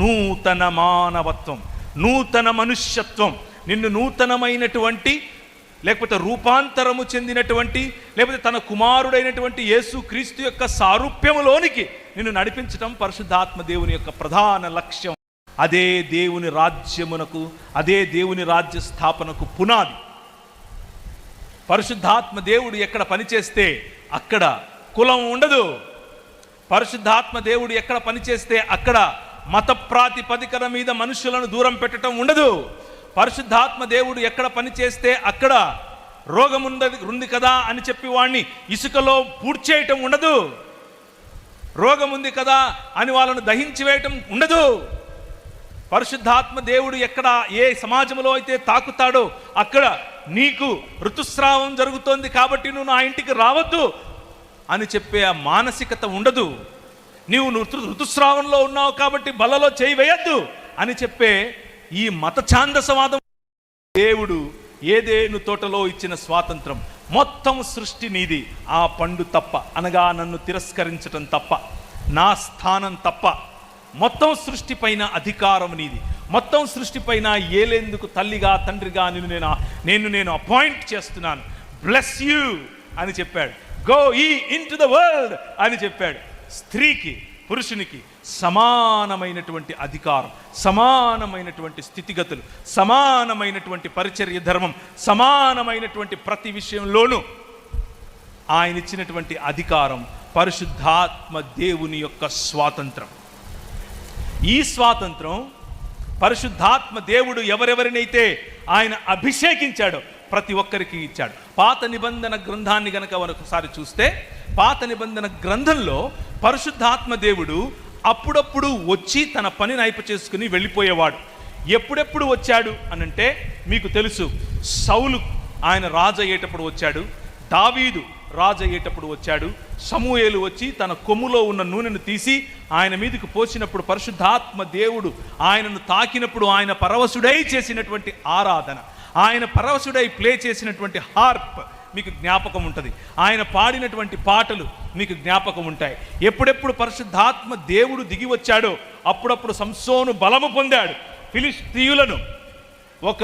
నూతన మానవత్వం, నూతన మనుష్యత్వం, నిన్ను నూతనమైనటువంటి లేకపోతే రూపాంతరము చెందినటువంటి లేకపోతే తన కుమారుడైనటువంటి యేసు క్రీస్తు యొక్క సారూప్యములోనికి నిన్ను నడిపించటం పరిశుద్ధాత్మ దేవుని యొక్క ప్రధాన లక్ష్యం. అదే దేవుని రాజ్యమునకు, అదే దేవుని రాజ్య స్థాపనకు పునాది. పరిశుద్ధాత్మ దేవుడు ఎక్కడ పనిచేస్తే అక్కడ కులం ఉండదు. పరిశుద్ధాత్మ దేవుడు ఎక్కడ పనిచేస్తే అక్కడ మత ప్రాతిపదికన మీద మనుషులను దూరం పెట్టడం ఉండదు. పరిశుద్ధాత్మ దేవుడు ఎక్కడ పనిచేస్తే అక్కడ రోగం ఉంది కదా అని చెప్పి వాడిని ఇసుకలో పూడ్చేయటం ఉండదు. రోగం ఉంది కదా అని వాళ్ళను దహించి వేయటం ఉండదు. పరిశుద్ధాత్మ దేవుడు ఎక్కడ ఏ సమాజంలో అయితే తాకుతాడో అక్కడ నీకు ఋతుస్రావం జరుగుతోంది కాబట్టి నువ్వు నా ఇంటికి రావద్దు అని చెప్పే ఆ మానసికత ఉండదు. నీవు ఋతుస్రావంలో ఉన్నావు కాబట్టి బలలో చేయి వేయద్దు అని చెప్పే ఈ మత ఛాందసవాదం. దేవుడు ఏదేను తోటలో ఇచ్చిన స్వాతంత్రం, మొత్తం సృష్టి నీది, ఆ పండు తప్ప, అనగా నన్ను తిరస్కరించటం తప్ప, నా స్థానం తప్ప, మొత్తం సృష్టి పైన అధికారం నీది. మొత్తం సృష్టి పైన ఏలేందుకు తల్లిగా తండ్రిగా నేను అపాయింట్ చేస్తున్నాను. బ్లెస్ యూ అని చెప్పాడు. గో ఈ ఇన్ టు ద వరల్డ్ అని చెప్పాడు. స్త్రీకి పురుషునికి సమానమైనటువంటి అధికారం, సమానమైనటువంటి స్థితిగతులు, సమానమైనటువంటి పరిచర్య ధర్మం, సమానమైనటువంటి ప్రతి విషయంలోనూ ఆయన ఇచ్చినటువంటి అధికారం పరిశుద్ధాత్మ దేవుని యొక్క స్వాతంత్రం. ఈ స్వాతంత్రం పరిశుద్ధాత్మ దేవుడు ఎవరెవరినైతే ఆయన అభిషేకించాడో ప్రతి ఒక్కరికి ఇచ్చాడు. పాత నిబంధన గ్రంథాన్ని గనక ఒకసారి చూస్తే, పాత నిబంధన గ్రంథంలో పరిశుద్ధాత్మ దేవుడు అప్పుడప్పుడు వచ్చి తన పనిని అయిప చేసుకుని వెళ్ళిపోయేవాడు. ఎప్పుడెప్పుడు వచ్చాడు అనంటే మీకు తెలుసు, సౌలు ఆయన రాజు అయ్యేటప్పుడు వచ్చాడు, దావీదు రాజు అయ్యేటప్పుడు వచ్చాడు, సమూయేలు వచ్చి తన కొమ్ములో ఉన్న నూనెను తీసి ఆయన మీదకి పోసినప్పుడు పరిశుద్ధాత్మ దేవుడు ఆయనను తాకినప్పుడు ఆయన పరవశుడై చేసినటువంటి ఆరాధన, ఆయన పరవశుడై ప్లే చేసినటువంటి హార్ప్ మీకు జ్ఞాపకం ఉంటుంది. ఆయన పాడినటువంటి పాటలు మీకు జ్ఞాపకం ఉంటాయి. ఎప్పుడెప్పుడు పరిశుద్ధాత్మ దేవుడు దిగి వచ్చాడో అప్పుడప్పుడు సంసోను బలము పొందాడు. ఫిలిష్తీయులను ఒక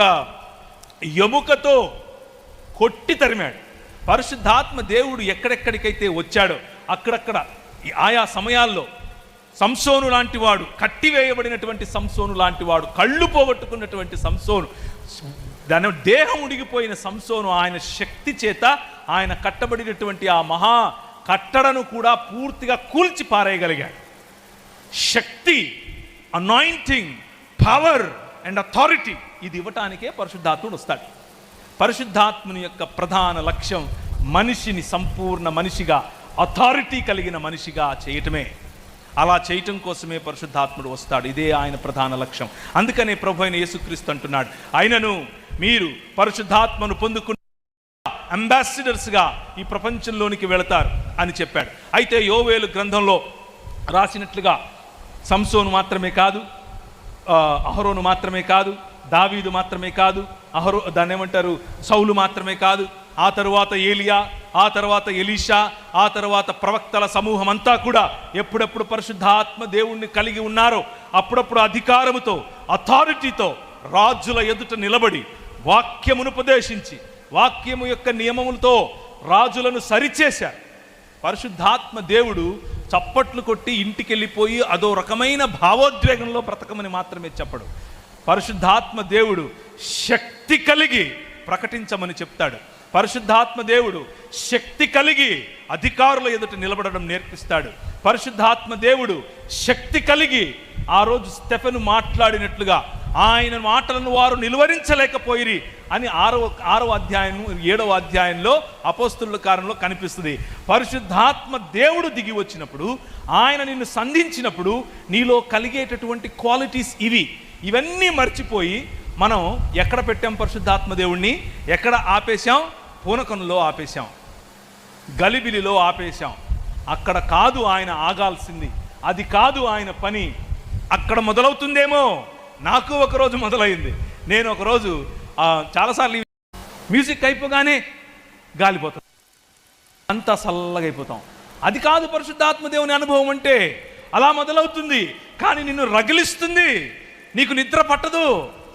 ఎముకతో కొట్టి తరిమాడు. పరిశుద్ధాత్మ దేవుడు ఎక్కడెక్కడికైతే వచ్చాడో అక్కడక్కడ ఆయా సమయాల్లో సంసోను లాంటివాడు, కట్టివేయబడినటువంటి సంసోను లాంటివాడు, కళ్ళు పోగొట్టుకున్నటువంటి సంసోను, దాని దేహం ఉడిగిపోయిన సంసోను ఆయన శక్తి చేత ఆయన కట్టబడినటువంటి ఆ మహా కట్టడను కూడా పూర్తిగా కూల్చి పారేయగలిగాడు. శక్తి, అనాయింటింగ్, పవర్ అండ్ అథారిటీ ఇది ఇవ్వటానికే పరిశుద్ధాత్ముడు వస్తాడు. పరిశుద్ధాత్ముని యొక్క ప్రధాన లక్ష్యం మనిషిని సంపూర్ణ మనిషిగా, అథారిటీ కలిగిన మనిషిగా చేయటమే. అలా చేయటం కోసమే పరిశుద్ధాత్ముడు వస్తాడు. ఇదే ఆయన ప్రధాన లక్ష్యం. అందుకనే ప్రభు అయిన యేసుక్రీస్తు అంటున్నాడు, అయినను మీరు పరిశుద్ధాత్మను పొందుకున్న అంబాసిడర్స్గా ఈ ప్రపంచంలోనికి వెళతారు అని చెప్పాడు. అయితే యోవేలు గ్రంథంలో రాసినట్లుగా సంసోను మాత్రమే కాదు, అహరోను మాత్రమే కాదు, దావీదు మాత్రమే కాదు, దాన్ని ఏమంటారు, సౌలు మాత్రమే కాదు, ఆ తరువాత ఏలియా, ఆ తర్వాత ఎలీషా, ఆ తర్వాత ప్రవక్తల సమూహం అంతా కూడా ఎప్పుడెప్పుడు పరిశుద్ధాత్మ దేవుణ్ణి కలిగి ఉన్నారో అప్పుడప్పుడు అధికారముతో, అథారిటీతో రాజుల ఎదుట నిలబడి వాక్యమును ఉపదేశించి వాక్యము యొక్క నియమములతో రాజులను సరిచేశారు. పరిశుద్ధాత్మ దేవుడు చప్పట్లు కొట్టి ఇంటికి వెళ్ళిపోయి అదో రకమైన భావోద్వేగంలో బ్రతకమని మాత్రమే చెప్పడు. పరిశుద్ధాత్మ దేవుడు శక్తి కలిగి ప్రకటించమని చెప్తాడు. పరిశుద్ధాత్మ దేవుడు శక్తి కలిగి అధికారుల ఎదుట నిలబడడం నేర్పిస్తాడు. పరిశుద్ధాత్మ దేవుడు శక్తి కలిగి ఆ రోజు స్టెఫెను మాట్లాడినట్లుగా ఆయన మాటలను వారు నిలువరించలేకపోయిరి అని 6వ అధ్యాయం 7వ అధ్యాయంలో అపోస్తలుల కార్యంలో కనిపిస్తుంది. పరిశుద్ధాత్మ దేవుడు దిగి వచ్చినప్పుడు, ఆయన నిన్ను సంధించినప్పుడు నీలో కలిగేటటువంటి క్వాలిటీస్ ఇవన్నీ మర్చిపోయి మనం ఎక్కడ పెట్టాం పరిశుద్ధాత్మ దేవుణ్ణి? ఎక్కడ ఆపేశాం? పూనకంలో ఆపేశాం, గలిబిలిలో ఆపేశాం. అక్కడ కాదు ఆయన ఆగాల్సింది, అది కాదు ఆయన పని. అక్కడ మొదలవుతుందేమో. నాకు ఒకరోజు మొదలైంది. నేను ఒకరోజు చాలాసార్లు మ్యూజిక్ అయిపోగానే గాలిపోతాం, అంతా చల్లగా అయిపోతాం. అది కాదు పరిశుద్ధాత్మ దేవుని అనుభవం అంటే. అలా మొదలవుతుంది, కానీ నిన్ను రగిలిస్తుంది, నీకు నిద్ర పట్టదు,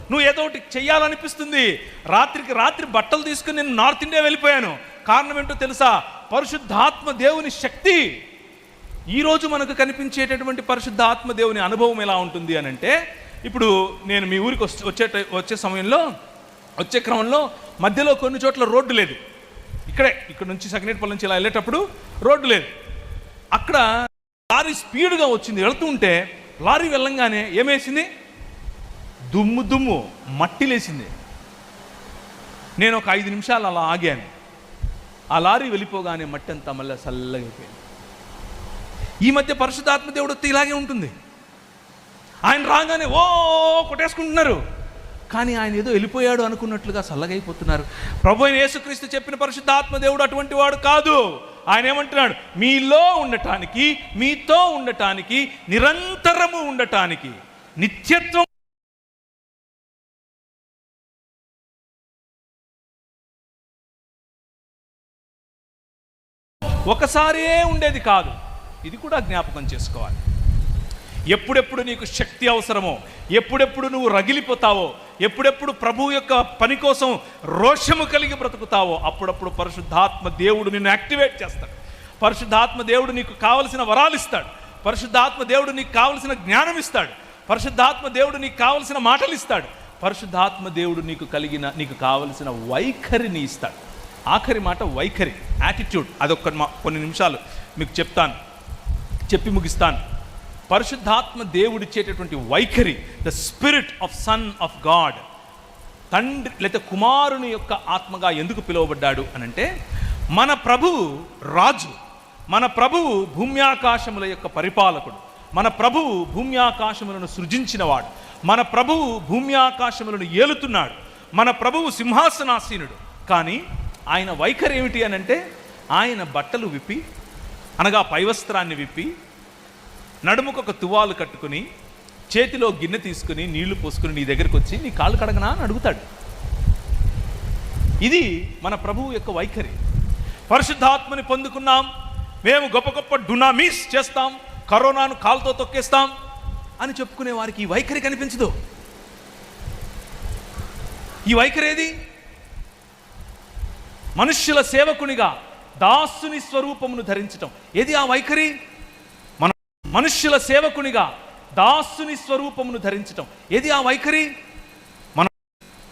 నువ్వు ఏదో ఒకటి చెయ్యాలనిపిస్తుంది. రాత్రికి రాత్రి బట్టలు తీసుకుని నేను నార్త్ ఇండియా వెళ్ళిపోయాను. కారణం ఏంటో తెలుసా? పరిశుద్ధాత్మ దేవుని శక్తి. ఈరోజు మనకు కనిపించేటటువంటి పరిశుద్ధాత్మ దేవుని అనుభవం ఎలా ఉంటుంది అని అంటే, ఇప్పుడు నేను మీ ఊరికి వచ్చే సమయంలో, వచ్చే క్రమంలో మధ్యలో కొన్ని చోట్ల రోడ్డు లేదు. ఇక్కడ నుంచి సకినేటిపల్లి నుంచి ఇలా వెళ్ళేటప్పుడు రోడ్డు లేదు. అక్కడ లారీ స్పీడ్గా వచ్చింది. వెళుతూ ఉంటే లారీ వెళ్ళంగానే ఏమేసింది? దుమ్ము మట్టి లేసింది. నేను ఒక 5 నిమిషాలు అలా ఆగాను. ఆ లారీ వెళ్ళిపోగానే మట్టి అంతా మళ్ళీ చల్లగా అయిపోయింది. ఈ మధ్య పరిశుద్ధాత్మ దేవుడు వస్తే ఇలాగే ఉంటుంది. ఆయన రాగానే కొట్టేసుకుంటున్నారు, కానీ ఆయన ఏదో వెళ్ళిపోయాడు అనుకున్నట్లుగా చల్లగైపోతున్నారు. ప్రభు అయిన యేసుక్రీస్తు చెప్పిన పరిశుద్ధాత్మ దేవుడు అటువంటి వాడు కాదు. ఆయన ఏమంటున్నాడు? మీలో ఉండటానికి, మీతో ఉండటానికి, నిరంతరము ఉండటానికి, నిత్యత్వం ఒకసారే ఉండేది కాదు. ఇది కూడా జ్ఞాపకం చేసుకోవాలి. ఎప్పుడెప్పుడు నీకు శక్తి అవసరమో, ఎప్పుడెప్పుడు నువ్వు రగిలిపోతావో, ఎప్పుడెప్పుడు ప్రభు యొక్క పని కోసం రోషము కలిగి బ్రతుకుతావో, అప్పుడప్పుడు పరిశుద్ధాత్మ దేవుడు నిన్ను యాక్టివేట్ చేస్తాడు. పరిశుద్ధాత్మ దేవుడు నీకు కావలసిన వరాలు ఇస్తాడు. పరిశుద్ధాత్మ దేవుడు నీకు కావలసిన జ్ఞానం ఇస్తాడు. పరిశుద్ధాత్మ దేవుడు నీకు కావలసిన మాటలు ఇస్తాడు. పరిశుద్ధాత్మ దేవుడు నీకు కావలసిన వైఖరిని ఇస్తాడు. ఆఖరి మాట వైఖరి, యాటిట్యూడ్. అదొక్క కొన్ని నిమిషాలు మీకు చెప్పి ముగిస్తాను. పరిశుద్ధాత్మ దేవుడిచ్చేటటువంటి వైఖరి, the spirit of sun of God, తండ్రి లేదా కుమారుని యొక్క ఆత్మగా ఎందుకు పిలువబడ్డాడు అనంటే, మన ప్రభువు రాజు, మన ప్రభువు భూమ్యాకాశముల యొక్క పరిపాలకుడు, మన ప్రభువు భూమ్యాకాశములను సృజించినవాడు, మన ప్రభువు భూమ్యాకాశములను ఏలుతున్నాడు, మన ప్రభువు సింహాసనాసీనుడు. కానీ ఆయన వైఖరి ఏమిటి అనంటే, ఆయన బట్టలు విప్పి, అనగా పైవస్త్రాన్ని విప్పి, నడుముకు ఒక తువాలు కట్టుకుని, చేతిలో గిన్నె తీసుకుని నీళ్లు పోసుకుని నీ దగ్గరికి వచ్చి నీ కాళ్ళు కడగనా అని అడుగుతాడు. ఇది మన ప్రభువు యొక్క వైఖరి. పరిశుద్ధాత్మని పొందుకున్నాం, మేము గొప్ప గొప్ప డునామిస్ చేస్తాం, కరోనాను కాలుతో తొక్కేస్తాం అని చెప్పుకునే వారికి ఈ వైఖరి కనిపించదు. ఈ వైఖరి ఏది? మనుష్యుల సేవకునిగా దాసుని స్వరూపమును ధరించటం. ఏది ఆ వైఖరి? మనుష్యుల సేవకునిగా దాసుని స్వరూపమును ధరించటం. ఏది ఆ వైఖరి?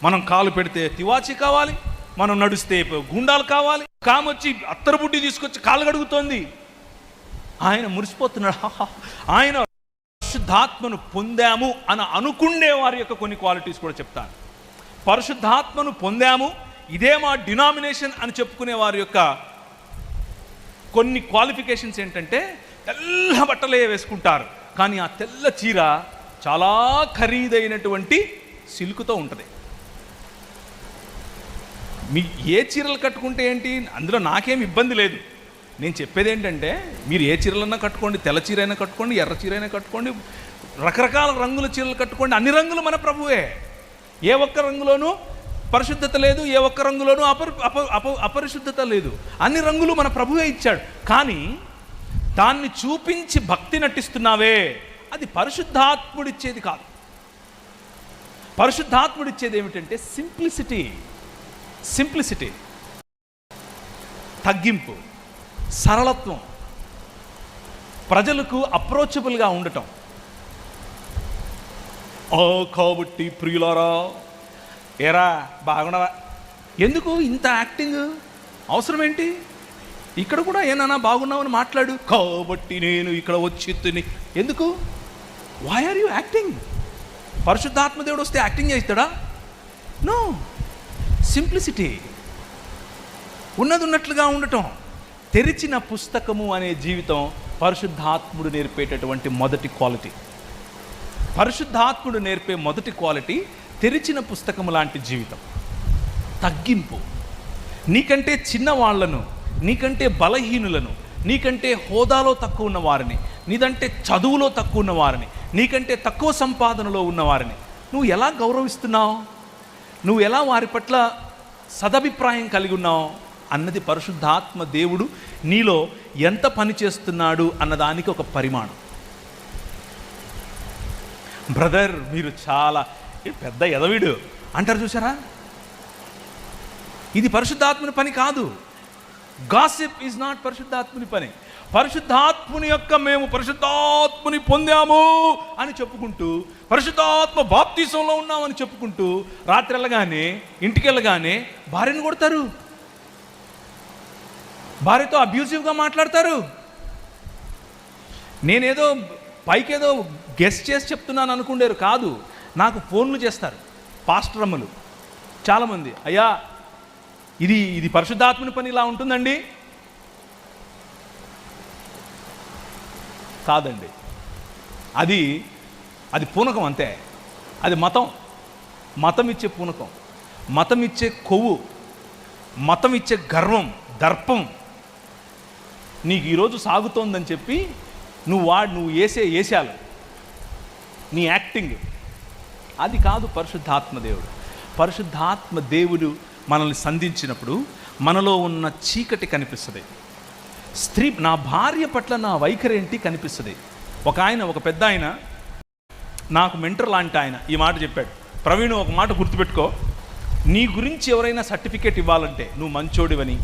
మనం కాలు పెడితే తివాచి కావాలి, మనం నడుస్తే గుండాలు కావాలి, కామొచ్చి అత్తరుబుడ్డి తీసుకొచ్చి కాలు కడుగుతోంది. ఆయన మురిసిపోతున్నాడు. ఆయన పరిశుద్ధాత్మను పొందాము అని అనుకుండే వారి యొక్క కొన్ని క్వాలిటీస్ కూడా చెప్తాను. పరిశుద్ధాత్మను పొందాము, ఇదే మా డినామినేషన్ అని చెప్పుకునే వారి యొక్క కొన్ని క్వాలిఫికేషన్స్ ఏంటంటే, తెల్ల బట్టలే వేసుకుంటారు, కానీ ఆ తెల్ల చీర చాలా ఖరీదైనటువంటి సిల్కుతో ఉంటుంది. మీ ఏ చీరలు కట్టుకుంటే ఏంటి, అందులో నాకేం ఇబ్బంది లేదు. నేను చెప్పేది ఏంటంటే, మీరు ఏ చీరలన్నా కట్టుకోండి, తెల్ల చీర అయినా కట్టుకోండి, ఎర్ర చీర అయినా కట్టుకోండి, రకరకాల రంగుల చీరలు కట్టుకోండి. అన్ని రంగులు మన ప్రభువే. ఏ ఒక్క రంగులోనూ పరిశుద్ధత లేదు, ఏ ఒక్క రంగులోనూ అపరిశుద్ధత లేదు. అన్ని రంగులు మన ప్రభువే ఇచ్చాడు. కానీ దాన్ని చూపించి భక్తి నటిస్తున్నావే, అది పరిశుద్ధాత్ముడిచ్చేది కాదు. పరిశుద్ధాత్ముడిచ్చేది ఏమిటంటే సింప్లిసిటీ, తగ్గింపు, సరళత్వం, ప్రజలకు అప్రోచబుల్గా ఉండటం. కాబట్టి ప్రియులారా, ఏరా బాగున్నావా, ఎందుకు ఇంత యాక్టింగ్ అవసరం ఏంటి? ఇక్కడ కూడా ఏనా బాగున్నావని మాట్లాడు, కాబట్టి నేను ఇక్కడ వచ్చి ఎందుకు? Why are you acting? పరిశుద్ధాత్మ దేవుడు వస్తే యాక్టింగ్ చేస్తాడా? నో. సింప్లిసిటీ, ఉన్నది ఉన్నట్లుగా ఉండటం. తెరిచిన పుస్తకము అనే జీవితం పరిశుద్ధాత్ముడు నేర్పేటటువంటి మొదటి క్వాలిటీ. పరిశుద్ధాత్ముడు నేర్పే మొదటి క్వాలిటీ తెరిచిన పుస్తకము లాంటి జీవితం. తగ్గింపు. నీకంటే చిన్నవాళ్లను, నీకంటే బలహీనులను, నీకంటే హోదాలో తక్కువ ఉన్న వారిని, నీదంటే చదువులో తక్కువ ఉన్న వారిని, నీకంటే తక్కువ సంపాదనలో ఉన్నవారిని నువ్వు ఎలా గౌరవిస్తున్నావు, నువ్వు ఎలా వారి పట్ల సదభిప్రాయం కలిగి ఉన్నావు అన్నది పరిశుద్ధాత్మ దేవుడు నీలో ఎంత పని చేస్తున్నాడు అన్నదానికి ఒక పరిమాణం. బ్రదర్, మీరు చాలా పెద్ద ఎదవీడు అంటారు చూసారా. ఇది పరిశుద్ధాత్ముని పని కాదు. గాసిప్ ఈజ్ నాట్ పరిశుద్ధాత్ముని పని. పరిశుద్ధాత్ముని యొక్క మేము పరిశుద్ధాత్ముని పొందాము అని చెప్పుకుంటూ, పరిశుద్ధాత్మ బాప్తీసంలో ఉన్నామని చెప్పుకుంటూ రాత్రి వెళ్ళగానే ఇంటికి వెళ్ళగానే భార్యను కొడతారు, భార్యతో అబ్యూజివ్గా మాట్లాడతారు. నేనేదో పైకేదో గెస్ట్ చేసి చెప్తున్నాను అనుకుంటారు, కాదు. నాకు ఫోన్లు చేస్తారు పాస్టర్ అమ్మలు చాలామంది, అయ్యా ఇది పరిశుద్ధాత్మని పని ఇలా ఉంటుందండి. కాదండి, అది పూనకం అంతే. అది మతం ఇచ్చే పూనకం, మతం ఇచ్చే కొవ్వు, మతం ఇచ్చే గర్వం, దర్పం నీకు ఈరోజు సాగుతోందని చెప్పి నువ్వు వేసాలు నీ యాక్టింగ్. అది కాదు పరిశుద్ధాత్మ దేవుడు. పరిశుద్ధాత్మ దేవుడు మనల్ని సంధించినప్పుడు మనలో ఉన్న చీకటి కనిపిస్తుంది. నా భార్య పట్ల నా వైఖరి ఏంటి కనిపిస్తుంది. ఒక పెద్ద ఆయన, నాకు మెంటర్ లాంటి ఆయన ఈ మాట చెప్పాడు, ప్రవీణ్ ఒక మాట గుర్తుపెట్టుకో, నీ గురించి ఎవరైనా సర్టిఫికేట్ ఇవ్వాలంటే నువ్వు మంచోడివని,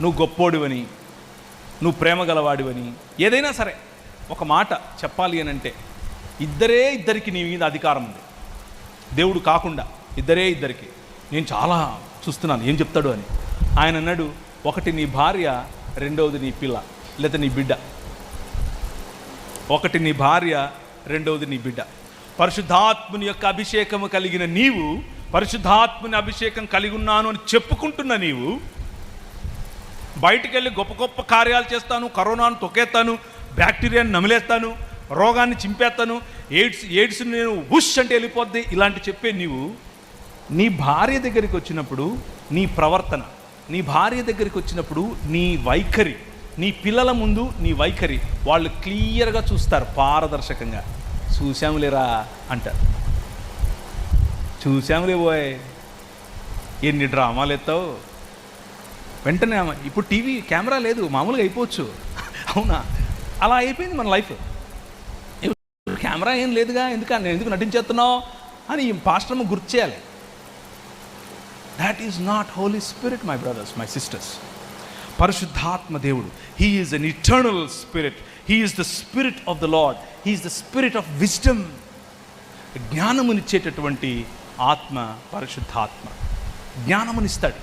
నువ్వు గొప్పోడివని, నువ్వు ప్రేమ గలవాడివని, ఏదైనా సరే ఒక మాట చెప్పాలి అని అంటే ఇద్దరికి నీ మీద అధికారం ఉంది. దేవుడు కాకుండా ఇద్దరికి. నేను చాలా చూస్తున్నాను ఏం చెప్తాడు అని. ఆయన అన్నాడు, ఒకటి నీ భార్య, రెండవది నీ పిల్ల లేదా నీ బిడ్డ. ఒకటి నీ భార్య, రెండవది నీ బిడ్డ. పరిశుద్ధాత్ముని యొక్క అభిషేకము కలిగిన నీవు, పరిశుద్ధాత్ముని అభిషేకం కలిగి ఉన్నాను అని చెప్పుకుంటున్న నీవు బయటికి వెళ్ళి గొప్ప గొప్ప కార్యాలు చేస్తాను, కరోనాను తొక్కేస్తాను, బ్యాక్టీరియాని నమిలేస్తాను, రోగాన్ని చింపేస్తాను, ఎయిడ్స్ నేను ఉష్ అంటే వెళ్ళిపోద్ది, ఇలాంటి చెప్పే నీవు నీ భార్య దగ్గరికి వచ్చినప్పుడు నీ ప్రవర్తన, నీ భార్య దగ్గరికి వచ్చినప్పుడు నీ వైఖరి, నీ పిల్లల ముందు నీ వైఖరి వాళ్ళు క్లియర్గా చూస్తారు, పారదర్శకంగా. చూసాములేరా అంటారు. చూసాములే పోయ్, ఎన్ని డ్రామాలు ఎత్తావు. వెంటనే ఇప్పుడు టీవీ కెమెరా లేదు, మామూలుగా అయిపోవచ్చు. అవునా, అలా అయిపోయింది మన లైఫ్. కెమెరా ఏం లేదుగా, ఎందుకు నటించేస్తున్నావు అని పాస్టర్మ గుర్తు చేయాలి. That is not Holy Spirit my brothers, my sisters. పరిశుద్ధాత్మ దేవుడు, he is an eternal spirit, he is the spirit of the Lord, he is the spirit of wisdom. జ్ఞానమునిచ్చేటటువంటి ఆత్మ పరిశుద్ధాత్మ, జ్ఞానమునిస్తాడు.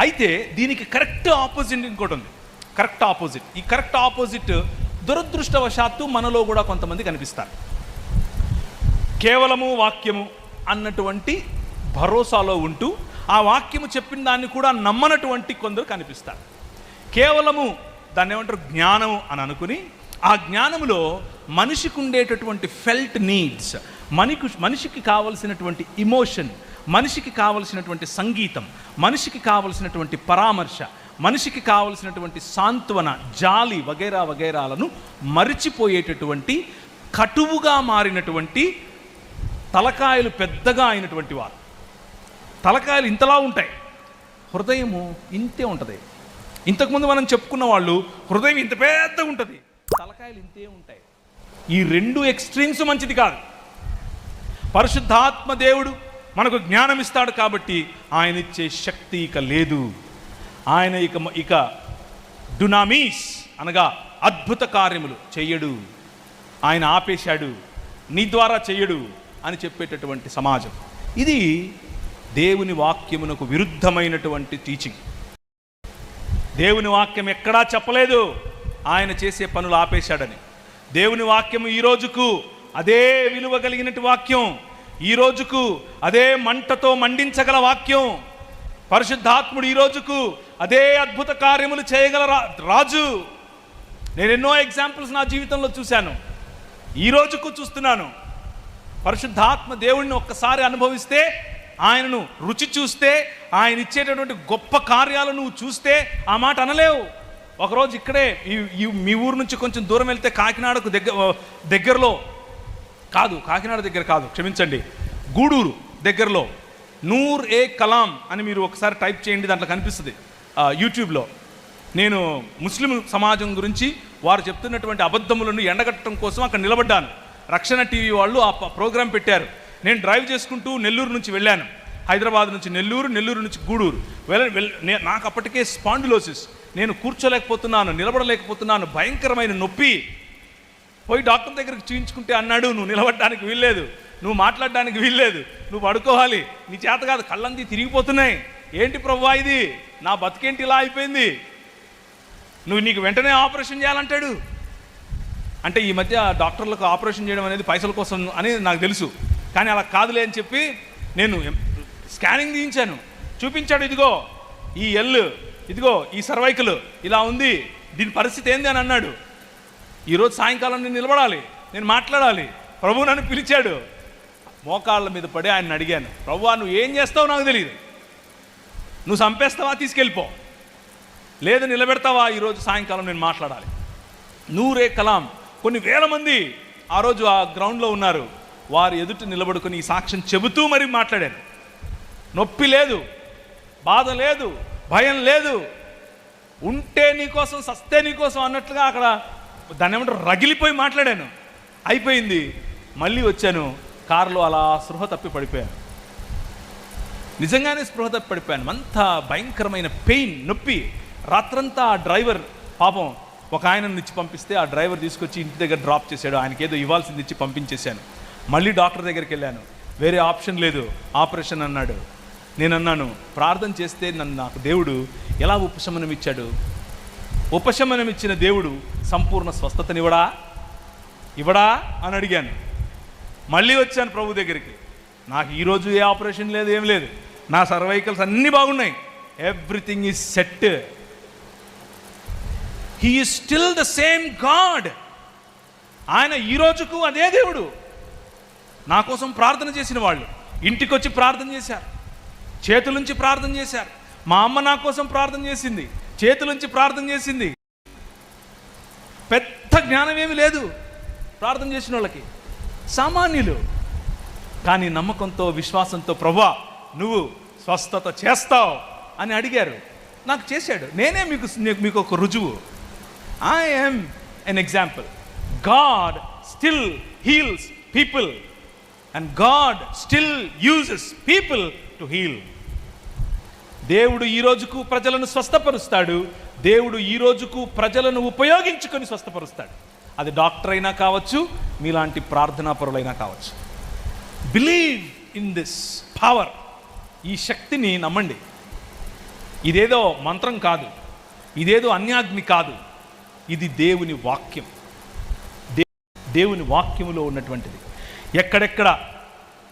అయితే దీనికి కరెక్ట్ ఆపోజిట్ ఇంకోటి ఉంది, కరెక్ట్ ఆపోజిట్. ఈ కరెక్ట్ ఆపోజిట్ దురదృష్టవశాత్తు మనలో కూడా కొంతమంది కనిపిస్తారు. కేవలము వాక్యము అన్నటువంటి భరోసాలో ఉంటూ ఆ వాక్యము చెప్పిన దాన్ని కూడా నమ్మనటువంటి కొందరు కనిపిస్తారు. కేవలము దాన్ని ఏమంటారు, జ్ఞానము అని అనుకుని ఆ జ్ఞానములో మనిషికి ఉండేటటువంటి ఫెల్ట్ నీడ్స్, మనిషికి కావలసినటువంటి ఇమోషన్, మనిషికి కావలసినటువంటి సంగీతం, మనిషికి కావలసినటువంటి పరామర్శ, మనిషికి కావలసినటువంటి సాంత్వన, జాలి వగైరా వగైరాలను మరిచిపోయేటటువంటి కటువుగా మారినటువంటి తలకాయలు పెద్దగా అయినటువంటి వారు. తలకాయలు ఇంతలా ఉంటాయి, హృదయము ఇంతే ఉంటుంది. ఇంతకుముందు మనం చెప్పుకున్న వాళ్ళు హృదయం ఇంత పెద్దగా ఉంటుంది, తలకాయలు ఇంతే ఉంటాయి. ఈ రెండు ఎక్స్ట్రీమ్స్ మంచిది కాదు. పరిశుద్ధాత్మ దేవుడు మనకు జ్ఞానం ఇస్తాడు కాబట్టి ఆయన ఇచ్చే శక్తి ఇక లేదు. ఆయన ఇక డునామీస్ అనగా అద్భుత కార్యములు చెయ్యడు, ఆయన ఆపేశాడు, నీ ద్వారా చెయ్యడు అని చెప్పేటటువంటి సమాజం ఇది. దేవుని వాక్యమునకు విరుద్ధమైనటువంటి టీచింగ్. దేవుని వాక్యం ఎక్కడా చెప్పలేదు ఆయన చేసే పనులు ఆపేశాడని. దేవుని వాక్యము ఈ రోజుకు అదే విలువ కలిగినట్టు వాక్యం, ఈ రోజుకు అదే మంటతో మండించగల వాక్యం. పరిశుద్ధాత్ముడు ఈ రోజుకు అదే అద్భుత కార్యములు చేయగల రాజు. నేను ఎన్నో ఎగ్జాంపుల్స్ నా జీవితంలో చూశాను, ఈ రోజుకు చూస్తున్నాను. పరిశుద్ధాత్మ దేవుడిని ఒక్కసారి అనుభవిస్తే, ఆయనను రుచి చూస్తే, ఆయన ఇచ్చేటటువంటి గొప్ప కార్యాలను నువ్వు చూస్తే ఆ మాట అనలేవు. ఒకరోజు ఇక్కడే మీ ఊరు నుంచి కొంచెం దూరం వెళ్తే కాకినాడకు దగ్గరలో కాదు, కాకినాడ దగ్గర కాదు, క్షమించండి, గూడూరు దగ్గరలో నూర్ ఏ కలాం అని మీరు ఒకసారి టైప్ చేయండి, దాంట్లో కనిపిస్తుంది యూట్యూబ్లో. నేను ముస్లిం సమాజం గురించి వారు చెప్తున్నటువంటి అబద్ధములను ఎండగట్టడం కోసం అక్కడ నిలబడ్డాను. రక్షణ టీవీ వాళ్ళు ఆ ప్రోగ్రాం పెట్టారు. నేను డ్రైవ్ చేసుకుంటూ నెల్లూరు నుంచి వెళ్ళాను. హైదరాబాద్ నుంచి నెల్లూరు, నెల్లూరు నుంచి గూడూరు నాకు అప్పటికే స్పాండిలోసిస్. నేను కూర్చోలేకపోతున్నాను, నిలబడలేకపోతున్నాను, భయంకరమైన నొప్పి. పోయి డాక్టర్ దగ్గరికి చూయించుకుంటే అన్నాడు, నువ్వు నిలబడడానికి వీల్లేదు, నువ్వు మాట్లాడడానికి వీల్లేదు, నువ్వు పడుకోవాలి, నీ చేత కాదు, కళ్ళంది తిరిగిపోతున్నాయి. ఏంటి ప్రభువా ఇది, నా బతికేంటి ఇలా అయిపోయింది, నీకు వెంటనే ఆపరేషన్ చేయాలంటాడు. అంటే ఈ మధ్య డాక్టర్లకు ఆపరేషన్ చేయడం అనేది పైసల కోసం అనేది నాకు తెలుసు, కానీ అలా కాదులే అని చెప్పి నేను స్కానింగ్ తీయించాను. చూపించాడు, ఇదిగో ఈ ఎల్, ఇదిగో ఈ సర్వైకల్ ఇలా ఉంది, దీని పరిస్థితి ఏంది అని అన్నాడు. ఈరోజు సాయంకాలం నేను నిలబడాలి, నేను మాట్లాడాలి. ప్రభు నన్ను పిలిచాడు. మోకాళ్ళ మీద పడి ఆయన అడిగాను, ప్రభువా నువ్వు ఏం చేస్తావో నాకు తెలియదు, నువ్వు చంపేస్తావా తీసుకెళ్ళిపో, లేదు నిలబెడతావా, ఈరోజు సాయంకాలం నేను మాట్లాడాలి. నూరే కలాం, కొన్ని వేల మంది ఆ రోజు ఆ గ్రౌండ్లో ఉన్నారు. వారు ఎదుట నిలబడుకొని ఈ సాక్ష్యం చెబుతూ మరి మాట్లాడాను. నొప్పి లేదు, బాధ లేదు, భయం లేదు. ఉంటే నీకోసం, సస్తే నీకోసం అన్నట్లుగా అక్కడ దాన్ని ఏమంటారు రగిలిపోయి మాట్లాడాను. అయిపోయింది. మళ్ళీ వచ్చాను, కారులో అలా స్పృహ తప్పి పడిపోయాను. నిజంగానే స్పృహ తప్పి పడిపోయాను. అంత భయంకరమైన పెయిన్, నొప్పి. రాత్రంతా ఆ డ్రైవర్ పాపం ఒక ఆయనను ఇచ్చి పంపిస్తే ఆ డ్రైవర్ తీసుకొచ్చి ఇంటి దగ్గర డ్రాప్ చేశాడు. ఆయనకి ఏదో ఇవ్వాల్సింది ఇచ్చి పంపించేశాను. మళ్ళీ డాక్టర్ దగ్గరికి వెళ్ళాను, వేరే ఆప్షన్ లేదు, ఆపరేషన్ అన్నాడు. నేను అన్నాను, ప్రార్థన చేస్తే నాకు దేవుడు ఎలా ఉపశమనం ఇచ్చాడు. ఉపశమనం ఇచ్చిన దేవుడు సంపూర్ణ స్వస్థతనివ్వడా అని అడిగాను. మళ్ళీ వచ్చాను ప్రభు దగ్గరికి. నాకు ఈరోజు ఏ ఆపరేషన్ లేదు, ఏం లేదు, నా సర్వైకల్స్ అన్నీ బాగున్నాయి, everything is set. He is still the same God. ఆయన ఈ రోజుకు అదే దేవుడు. నా కోసం ప్రార్థన చేసిన వాళ్ళు ఇంటికి వచ్చి ప్రార్థన చేశారు, చేతులుంచి ప్రార్థన చేశారు. మా అమ్మ నా కోసం ప్రార్థన చేసింది, చేతులుంచి ప్రార్థన చేసింది. పెద్ద జ్ఞానం ఏమి లేదు ప్రార్థన చేసిన వాళ్ళకి, సామాన్యులు. కానీ నమ్మకంతో, విశ్వాసంతో ప్రభువా నువ్వు స్వస్థత చేస్తావు అని అడిగారు. నాకు చేశాడు. నేనే మీకు ఒక రుజువు. I am an example. God still heals people and God still uses people to heal. దేవుడు ఈ రోజుకు ప్రజలను స్వస్థపరుస్తాడు. దేవుడు ఈ రోజుకు ప్రజలను ఉపయోగించుకొని స్వస్థపరుస్తాడు. అది డాక్టర్ అయినా కావచ్చు, మీలాంటి ప్రార్థనాపరులైనా కావచ్చు. Believe in this power. ఈ శక్తిని నమ్మండి. ఇదేదో మంత్రం కాదు, ఇదేదో అన్యాగ్ని కాదు, ఇది దేవుని వాక్యం. దేవుని వాక్యములో ఉన్నటువంటిది. ఎక్కడెక్కడ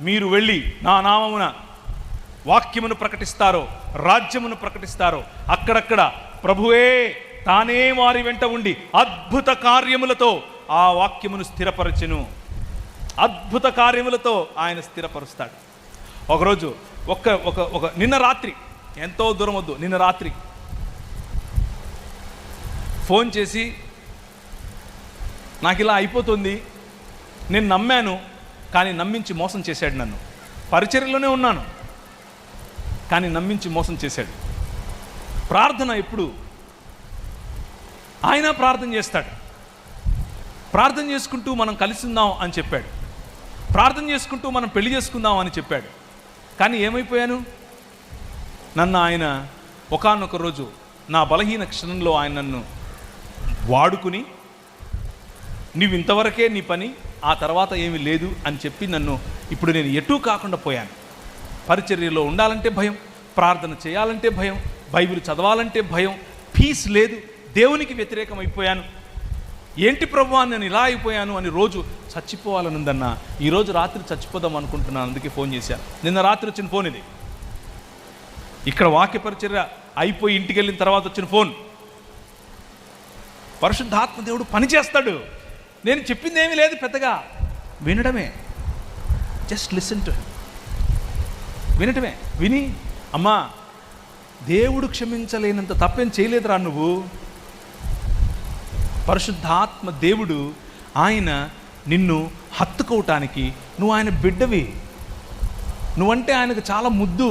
మీరు వెళ్ళి నా నామమున వాక్యమును ప్రకటిస్తారో, రాజ్యమును ప్రకటిస్తారో, అక్కడక్కడ ప్రభువే తానే వారి వెంట ఉండి అద్భుత కార్యములతో ఆ వాక్యమును స్థిరపరచెను. అద్భుత కార్యములతో ఆయన స్థిరపరుస్తాడు. ఒకరోజు ఒక నిన్న రాత్రి, ఎంతో దూరం వద్దు, నిన్న రాత్రి ఫోన్ చేసి నాకు ఇలా అయిపోతుంది, నేను నమ్మాను కానీ నమ్మించి మోసం చేశాడు నన్ను. పరిచర్యలోనే ఉన్నాను కానీ నమ్మించి మోసం చేశాడు. ప్రార్థన ఎప్పుడు ఆయన ప్రార్థన చేస్తాడు. ప్రార్థన చేసుకుంటూ మనం కలిసి ఉందాం అని చెప్పాడు. ప్రార్థన చేసుకుంటూ మనం పెళ్లి చేసుకుందాం అని చెప్పాడు. కానీ ఏమైపోయాను? నన్ను ఆయన ఒకానొక రోజు నా బలహీన క్షణంలో ఆయన నన్ను వాడుకుని, నువ్వు ఇంతవరకే నీ పని, ఆ తర్వాత ఏమీ లేదు అని చెప్పి నన్ను ఇప్పుడు నేను ఎటూ కాకుండా పోయాను. పరిచర్యలో ఉండాలంటే భయం, ప్రార్థన చేయాలంటే భయం, బైబిల్ చదవాలంటే భయం, పీస్ లేదు, దేవునికి వ్యతిరేకం అయిపోయాను. ఏంటి ప్రభువా నేను ఇలా అయిపోయాను అని రోజు చచ్చిపోవాలనుందన్నా. ఈరోజు రాత్రి చచ్చిపోదాం అనుకుంటున్నాను, అందుకే ఫోన్ చేశాను. నిన్న రాత్రి వచ్చిన ఫోన్ ఇది. ఇక్కడ వాక్య పరిచర్య అయిపోయి ఇంటికి వెళ్ళిన తర్వాత వచ్చిన ఫోన్. పరిశుద్ధాత్మ దేవుడు పని చేస్తాడు. నేను చెప్పింది ఏమీ లేదు, పెద్దగా వినడమే. Just listen to him. వినటమే. విని అమ్మా దేవుడు క్షమించలేనంత తప్పేం చేయలేదురా నువ్వు. పరిశుద్ధాత్మ దేవుడు ఆయన నిన్ను హత్తుకోవటానికి, నువ్వు ఆయన బిడ్డవి, నువ్వంటే ఆయనకు చాలా ముద్దు.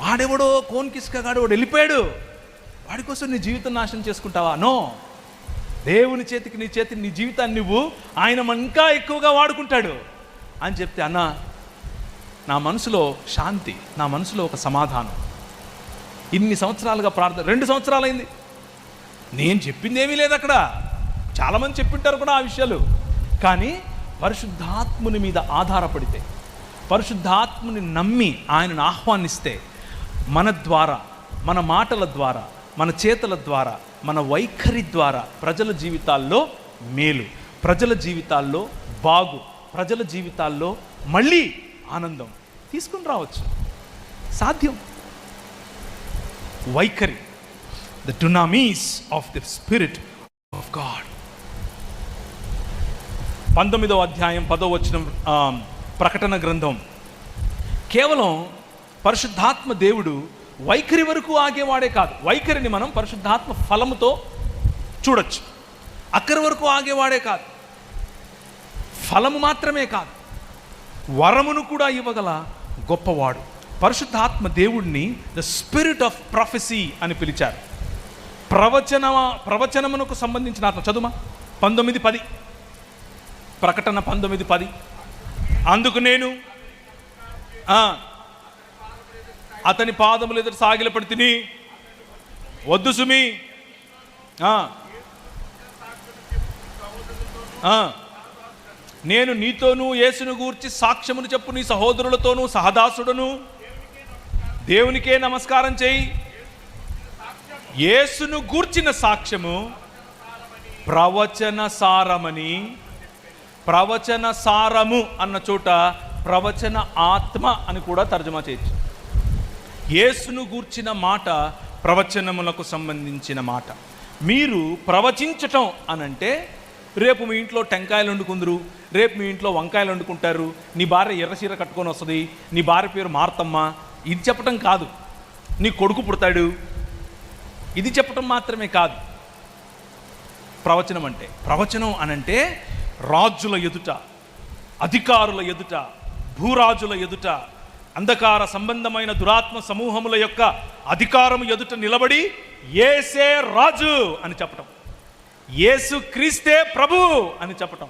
వాడెవడో కోన్కిస్కగాడు వాడు వెళ్ళిపోయాడు, వాడి కోసం నీ జీవితం నాశనం చేసుకుంటావా? నో. దేవుని చేతికి నీ జీవితాన్ని నువ్వు ఆయన ఇంకా ఎక్కువగా వాడుకుంటాడు అని చెప్తే, అన్నా నా మనసులో శాంతి, నా మనసులో ఒక సమాధానం. ఇన్ని సంవత్సరాలుగా ప్రార్థన, 2 సంవత్సరాలైంది, నేను చెప్పింది ఏమీ లేదు అక్కడ. చాలామంది చెప్పింటారు కూడా ఆ విషయాలు. కానీ పరిశుద్ధాత్ముని మీద ఆధారపడితే, పరిశుద్ధాత్ముని నమ్మి ఆయనను ఆహ్వానిస్తే, మన ద్వారా, మన మాటల ద్వారా, మన చేతల ద్వారా, మన వైఖరి ద్వారా ప్రజల జీవితాల్లో మేలు, ప్రజల జీవితాల్లో బాగు, ప్రజల జీవితాల్లో మళ్ళీ ఆనందం తీసుకుని రావచ్చు. సాధ్యం. వైఖరి, the dunamis of the spirit of God. 19వ అధ్యాయం 10వ వచనం, ప్రకటన గ్రంథం. కేవలం పరిశుద్ధాత్మ దేవుడు వైఖరి వరకు ఆగేవాడే కాదు. వైఖరిని మనం పరిశుద్ధాత్మ ఫలముతో చూడొచ్చు. అక్కడి వరకు ఆగేవాడే కాదు. ఫలము మాత్రమే కాదు, వరమును కూడా ఇవ్వగల గొప్పవాడు. పరిశుద్ధాత్మ దేవుడిని ద స్పిరిట్ ఆఫ్ ప్రొఫెసీ అని పిలిచారు. ప్రవచనమునకు సంబంధించిన ఆత్మ. చదువుమా 19:10, ప్రకటన 19:10. అందుకు నేను అతని పాదములు ఎదుట సాగిలపడి తిని, వద్దు సుమి, నేను నీతోనూ యేసును గూర్చి సాక్ష్యమును చెప్పు నీ సహోదరులతోనూ సహదాసుడను దేవునికే నమస్కారం చేయి. యేసును గూర్చిన సాక్ష్యము ప్రవచన సారమని. ప్రవచన సారము అన్న చోట ప్రవచన ఆత్మ అని కూడా తర్జుమా చేయొచ్చు. యేసును గూర్చిన మాట ప్రవచనములకు సంబంధించిన మాట. మీరు ప్రవచించటం అనంటే, రేపు మీ ఇంట్లో టెంకాయలు వండుకుందరు, రేపు మీ ఇంట్లో వంకాయలు వండుకుంటారు, నీ భార్య ఎర్రచీర కట్టుకొని వస్తుంది, నీ భార్య పేరు మార్తమ్మ, ఇది చెప్పటం కాదు. నీ కొడుకు పుడతాడు, ఇది చెప్పటం మాత్రమే కాదు ప్రవచనం అంటే. ప్రవచనం అనంటే రాజుల ఎదుట, అధికారుల ఎదుట, భూరాజుల ఎదుట, అంధకార సంబంధమైన దురాత్మ సమూహముల యొక్క అధికారము ఎదుట నిలబడి యేసే రాజు అని చెప్పటం, యేసు క్రీస్తే ప్రభు అని చెప్పటం.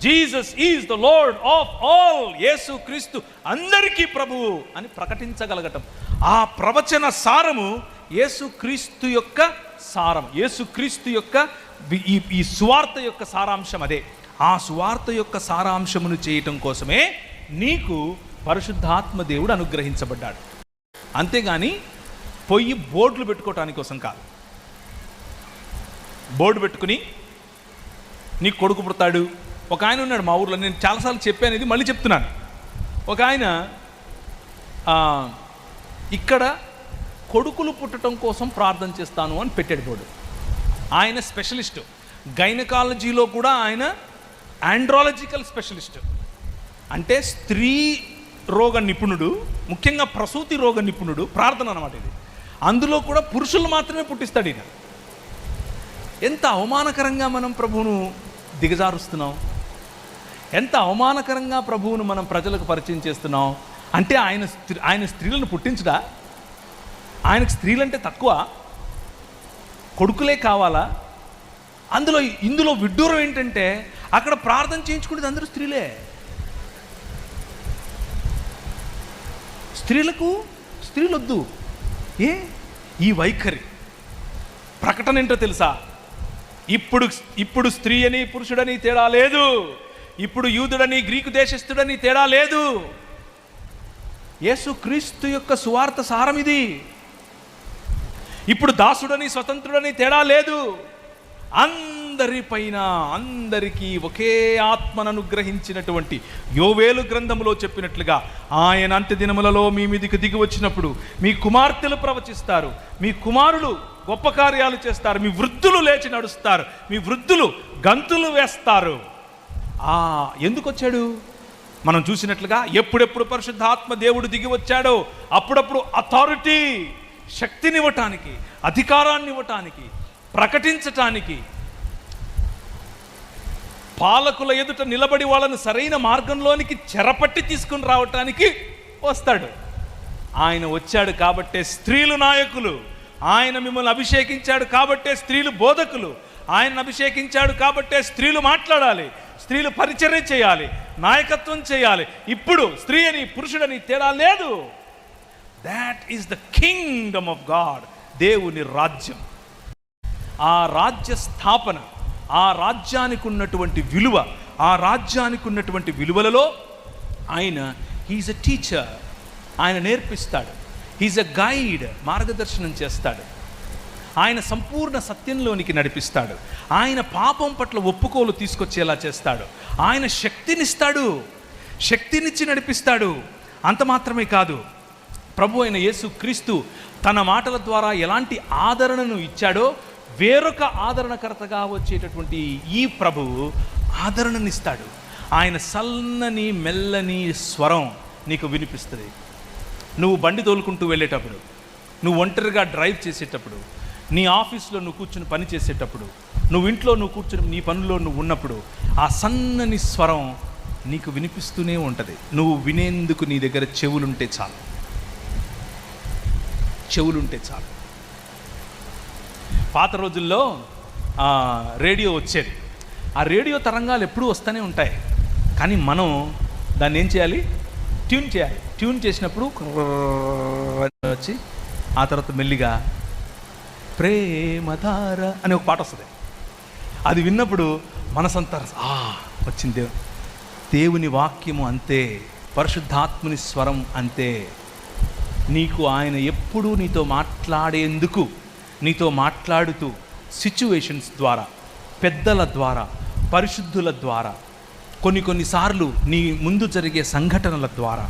Jesus is the Lord of all. యేసు క్రీస్తు అందరికీ ప్రభువు అని ప్రకటించగలగటం. ఆ ప్రవచన సారము యేసు క్రీస్తు యొక్క సారం, యేసు క్రీస్తు యొక్క ఈ సువార్త యొక్క సారాంశం అదే. ఆ సువార్త యొక్క సారాంశమును చేయటం కోసమే నీకు పరిశుద్ధాత్మ దేవుడు అనుగ్రహించబడ్డాడు. అంతేగాని పొయ్యి బోర్డులు పెట్టుకోవటానికి కోసం కాదు. బోర్డు పెట్టుకుని నీ కొడుకు పుడతాడు. ఒక ఆయన ఉన్నాడు మా ఊర్లో, నేను చాలాసార్లు చెప్పాను, ఇది మళ్ళీ చెప్తున్నాను. ఒక ఆయన ఇక్కడ కొడుకులు పుట్టడం కోసం ప్రార్థన చేస్తాను అని పెట్టాడు బోర్డు. ఆయన స్పెషలిస్టు, గైనకాలజీలో కూడా ఆయన ఆండ్రాలజికల్ స్పెషలిస్టు. అంటే స్త్రీ రోగ నిపుణుడు, ముఖ్యంగా ప్రసూతి రోగ నిపుణుడు. ప్రార్థన అన్నమాట ఇది. అందులో కూడా పురుషులు మాత్రమే పుట్టిస్తాడు ఈయన. ఎంత అవమానకరంగా మనం ప్రభువును దిగజారుస్తున్నాం, ఎంత అవమానకరంగా ప్రభువును మనం ప్రజలకు పరిచయం చేస్తున్నాం. అంటే ఆయన స్త్రీలను పుట్టించడా? ఆయనకు స్త్రీలంటే తక్కువ? కొడుకులే కావాలా? ఇందులో విడ్డూరం ఏంటంటే అక్కడ ప్రార్థన చేయించుకునేది అందరూ స్త్రీలే. స్త్రీలొద్దు. ఈ వైఖరి ప్రకటన ఏంటో తెలుసా? ఇప్పుడు స్త్రీ అని పురుషుడని తేడా లేదు. ఇప్పుడు యూదుడని గ్రీకు దేశస్థుడని తేడా లేదు. యేసు క్రీస్తు యొక్క సువార్త సారం ఇది. ఇప్పుడు దాసుడని స్వతంత్రుడని తేడా లేదు. అందరిపైన, అందరికీ ఒకే ఆత్మను అనుగ్రహించినటువంటి యోవేలు గ్రంథములో చెప్పినట్లుగా, ఆయన అంత్య దినములలో మీ మీదికి దిగి వచ్చినప్పుడు మీ కుమార్తెలు ప్రవచిస్తారు, మీ కుమారులు గొప్ప కార్యాలు చేస్తారు, మీ వృద్ధులు లేచి నడుస్తారు, మీ వృద్ధులు గంతులు వేస్తారు. ఎందుకు వచ్చాడు? మనం చూసినట్లుగా ఎప్పుడెప్పుడు పరిశుద్ధాత్మ దేవుడు దిగి వచ్చాడో అప్పుడప్పుడు అథారిటీ, శక్తినివ్వటానికి, అధికారాన్ని ఇవ్వటానికి, ప్రకటించటానికి, పాలకుల ఎదుట నిలబడి వాళ్ళను సరైన మార్గంలోనికి చెరపట్టి తీసుకుని రావటానికి వస్తాడు. ఆయన వచ్చాడు కాబట్టే స్త్రీలు నాయకులు, ఆయన మిమ్మల్ని అభిషేకించాడు కాబట్టే స్త్రీలు బోధకులు, ఆయన అభిషేకించాడు కాబట్టే స్త్రీలు మాట్లాడాలి, స్త్రీలు పరిచర్య చేయాలి. నాయకత్వం చేయాలి. ఇప్పుడు స్త్రీ అని పురుషుడని తేడా లేదు. That is the Kingdom of God, దేవుని రాజ్యం. ఆ రాజ్య స్థాపన, ఆ రాజ్యానికి ఉన్నటువంటి విలువ, ఆ రాజ్యానికి ఉన్నటువంటి విలువలలో ఆయన హీఈస్ ఎ టీచర్, ఆయన నేర్పిస్తాడు. హీఈస్ ఎ గైడ్, మార్గదర్శనం చేస్తాడు. ఆయన సంపూర్ణ సత్యంలోనికి నడిపిస్తాడు. ఆయన పాపం పట్ల ఒప్పుకోలు తీసుకొచ్చేలా చేస్తాడు. ఆయన శక్తినిస్తాడు, శక్తినిచ్చి నడిపిస్తాడు. అంత మాత్రమే కాదు, ప్రభు అయిన యేసు క్రీస్తు తన మాటల ద్వారా ఎలాంటి ఆదరణను ఇచ్చాడో, వేరొక ఆదరణకర్తగా వచ్చేటటువంటి ఈ ప్రభువు ఆదరణనిస్తాడు. ఆయన సన్నని మెల్లని స్వరం నీకు వినిపిస్తుంది. నువ్వు బండి తోలుకుంటూ వెళ్ళేటప్పుడు, నువ్వు ఒంటరిగా డ్రైవ్ చేసేటప్పుడు, నీ ఆఫీస్లో నువ్వు కూర్చుని పని చేసేటప్పుడు, నువ్వు ఇంట్లో నువ్వు కూర్చుని నీ పనిలో నువ్వు ఉన్నప్పుడు, ఆ సన్నని స్వరం నీకు వినిపిస్తూనే ఉంటుంది. నువ్వు వినేందుకు నీ దగ్గర చెవులుంటే చాలు, చెవులుంటే చాలు. పాత రోజుల్లో రేడియో వచ్చేది. ఆ రేడియో తరంగాలు ఎప్పుడూ వస్తూనే ఉంటాయి. కానీ మనం దాన్ని ఏం చేయాలి? ట్యూన్ చేయాలి. ట్యూన్ చేసినప్పుడు వచ్చి ఆ తర్వాత మెల్లిగా ప్రేమధార అనే ఒక పాట వస్తుంది. అది విన్నప్పుడు మనసంతా వచ్చింది. దేవుని వాక్యము అంతే, పరిశుద్ధాత్ముని స్వరం అంతే. నీకు ఆయన ఎప్పుడూ నీతో మాట్లాడేందుకు, నీతో మాట్లాడుతూ సిచ్యువేషన్స్ ద్వారా, పెద్దల ద్వారా, పరిశుద్ధుల ద్వారా, కొన్నిసార్లు నీ ముందు జరిగే సంఘటనల ద్వారా,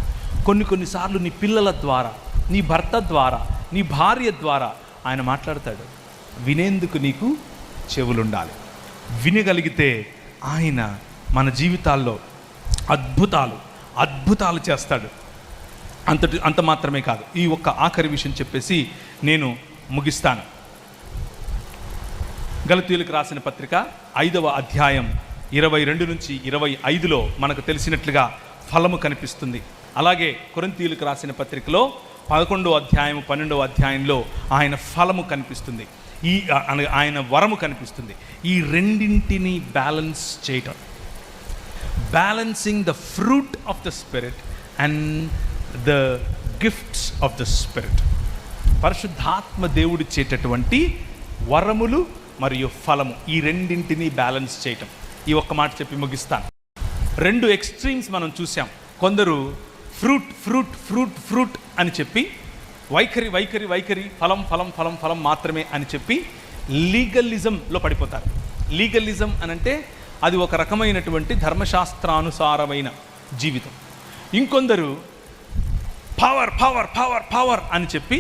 కొన్నిసార్లు నీ పిల్లల ద్వారా, నీ భర్త ద్వారా, నీ భార్య ద్వారా ఆయన మాట్లాడతాడు. వినేందుకు నీకు చెవులుండాలి. వినగలిగితే ఆయన మన జీవితాల్లో అద్భుతాలు చేస్తాడు. అంత మాత్రమే కాదు, ఈ ఒక్క ఆఖరి విషయం చెప్పేసి నేను ముగిస్తాను. గలతీయులకు రాసిన పత్రిక 5వ అధ్యాయం 22 నుంచి 25లో మనకు తెలిసినట్లుగా ఫలము కనిపిస్తుంది. అలాగే కొరింథీయులకు రాసిన పత్రికలో 11వ అధ్యాయం 12వ అధ్యాయంలో ఆయన ఫలము కనిపిస్తుంది, ఆయన వరము కనిపిస్తుంది. ఈ రెండింటిని బ్యాలెన్స్ చేయటం, balancing the fruit of the spirit and the gifts of the spirit. పరిశుద్ధాత్మ దేవుడిచ్చేటటువంటి వరములు మరియు ఫలము, ఈ రెండింటిని బ్యాలెన్స్ చేయటం. ఈ ఒక్క మాట చెప్పి ముగిస్తాను. 2 ఎక్స్ట్రీమ్స్ మనం చూసాం. కొందరు ఫ్రూట్ ఫ్రూట్ ఫ్రూట్ ఫ్రూట్ అని చెప్పి, వైఖరి ఫలం మాత్రమే అని చెప్పి లీగలిజంలో పడిపోతారు. లీగలిజం అనంటే అది ఒక రకమైనటువంటి ధర్మశాస్త్రానుసారమైన జీవితం. ఇంకొందరు పవర్ పవర్ పవర్ పవర్ అని చెప్పి,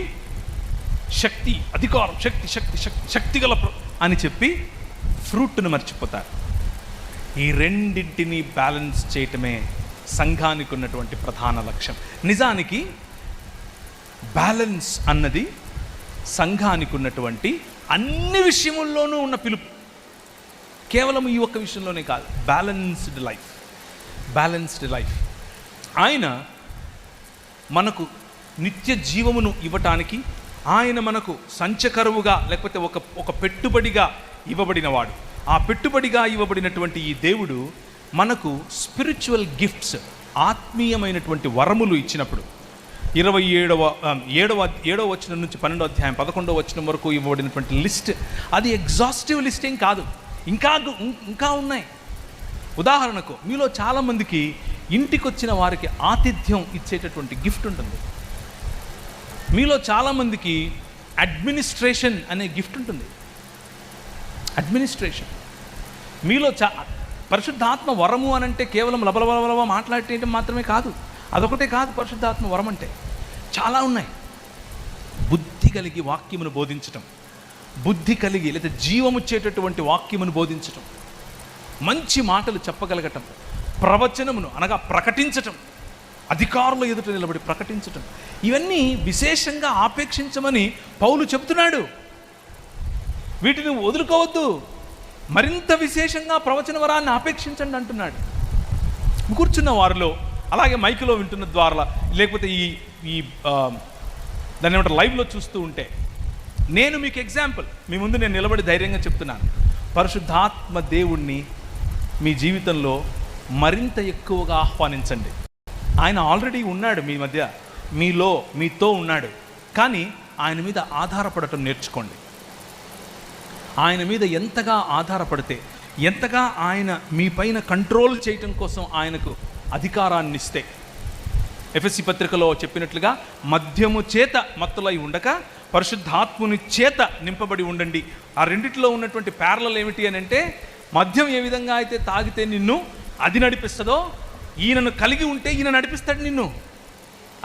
శక్తి, అధికారం, శక్తిగల అని చెప్పి ఫ్రూట్ను మర్చిపోతారు. ఈ రెండింటిని బ్యాలెన్స్ చేయటమే సంఘానికి ఉన్నటువంటి ప్రధాన లక్ష్యం. నిజానికి బ్యాలెన్స్ అన్నది సంఘానికి ఉన్నటువంటి అన్ని విషయముల్లోనూ ఉన్న పిలుపు, కేవలం ఈ ఒక్క విషయంలోనే కాదు. Balanced life. ఆయన మనకు నిత్య జీవమును ఇవ్వటానికి, ఆయన మనకు సంచకరువుగా లేకపోతే ఒక పెట్టుబడిగా ఇవ్వబడినవాడు. ఆ పెట్టుబడిగా ఇవ్వబడినటువంటి ఈ దేవుడు మనకు స్పిరిచువల్ గిఫ్ట్స్, ఆత్మీయమైనటువంటి వరములు ఇచ్చినప్పుడు 7వ వచనం నుంచి 12వ అధ్యాయం 11వ వచనం వరకు ఇవ్వబడినటువంటి లిస్ట్, అది ఎగ్జాస్టివ్ లిస్ట్ ఏం కాదు. ఇంకా ఉన్నాయి. ఉదాహరణకు, మీలో చాలామందికి ఇంటికి వచ్చిన వారికి ఆతిథ్యం ఇచ్చేటటువంటి గిఫ్ట్ ఉంటుంది. మీలో చాలామందికి అడ్మినిస్ట్రేషన్ అనే గిఫ్ట్ ఉంటుంది. అడ్మినిస్ట్రేషన్ మీలో పరిశుద్ధాత్మ వరము అనంటే కేవలం లబలబలబల మాట్లాడటం మాత్రమే కాదు. అదొకటే కాదు. పరిశుద్ధాత్మ వరం అంటే చాలా ఉన్నాయి. బుద్ధి కలిగి వాక్యమును బోధించటం, బుద్ధి కలిగి లేదా జీవముచ్చేటటువంటి వాక్యమును బోధించటం, మంచి మాటలు చెప్పగలగటం, ప్రవచనమును అనగా ప్రకటించటం, అధికారుల ఎదుట నిలబడి ప్రకటించటం, ఇవన్నీ విశేషంగా ఆపేక్షించమని పౌలు చెప్తున్నాడు. వీటిని వదులుకోవద్దు, మరింత విశేషంగా ప్రవచన వరాన్ని ఆపేక్షించండి అంటున్నాడు. కూర్చున్న వారిలో, అలాగే మైకులో వింటున్న ద్వారా, లేకపోతే ఈ దాన్ని ఏమంటారు లైవ్లో చూస్తూ ఉంటే, నేను మీకు ఎగ్జాంపుల్, మీ ముందు నేను నిలబడి ధైర్యంగా చెప్తున్నాను, పరిశుద్ధాత్మ దేవుణ్ణి మీ జీవితంలో మరింత ఎక్కువగా ఆహ్వానించండి. ఆయన ఆల్రెడీ ఉన్నాడు మీ మధ్య, మీతో ఉన్నాడు. కానీ ఆయన మీద ఆధారపడటం నేర్చుకోండి. ఆయన మీద ఎంతగా ఆధారపడితే, ఎంతగా ఆయన మీ పైన కంట్రోల్ చేయటం కోసం ఆయనకు అధికారాన్ని ఇస్తే, ఎఫెసీ పత్రికలో చెప్పినట్లుగా మద్యము చేత మత్తులై ఉండక పరిశుద్ధాత్ముని చేత నింపబడి ఉండండి. ఆ రెండిట్లో ఉన్నటువంటి ప్యారలల్ ఏమిటి అని అంటే, మద్యం ఏ విధంగా అయితే తాగితే నిన్ను అది నడిపిస్తుందో, ఈయనను కలిగి ఉంటే ఈయన నడిపిస్తాడు నిన్ను.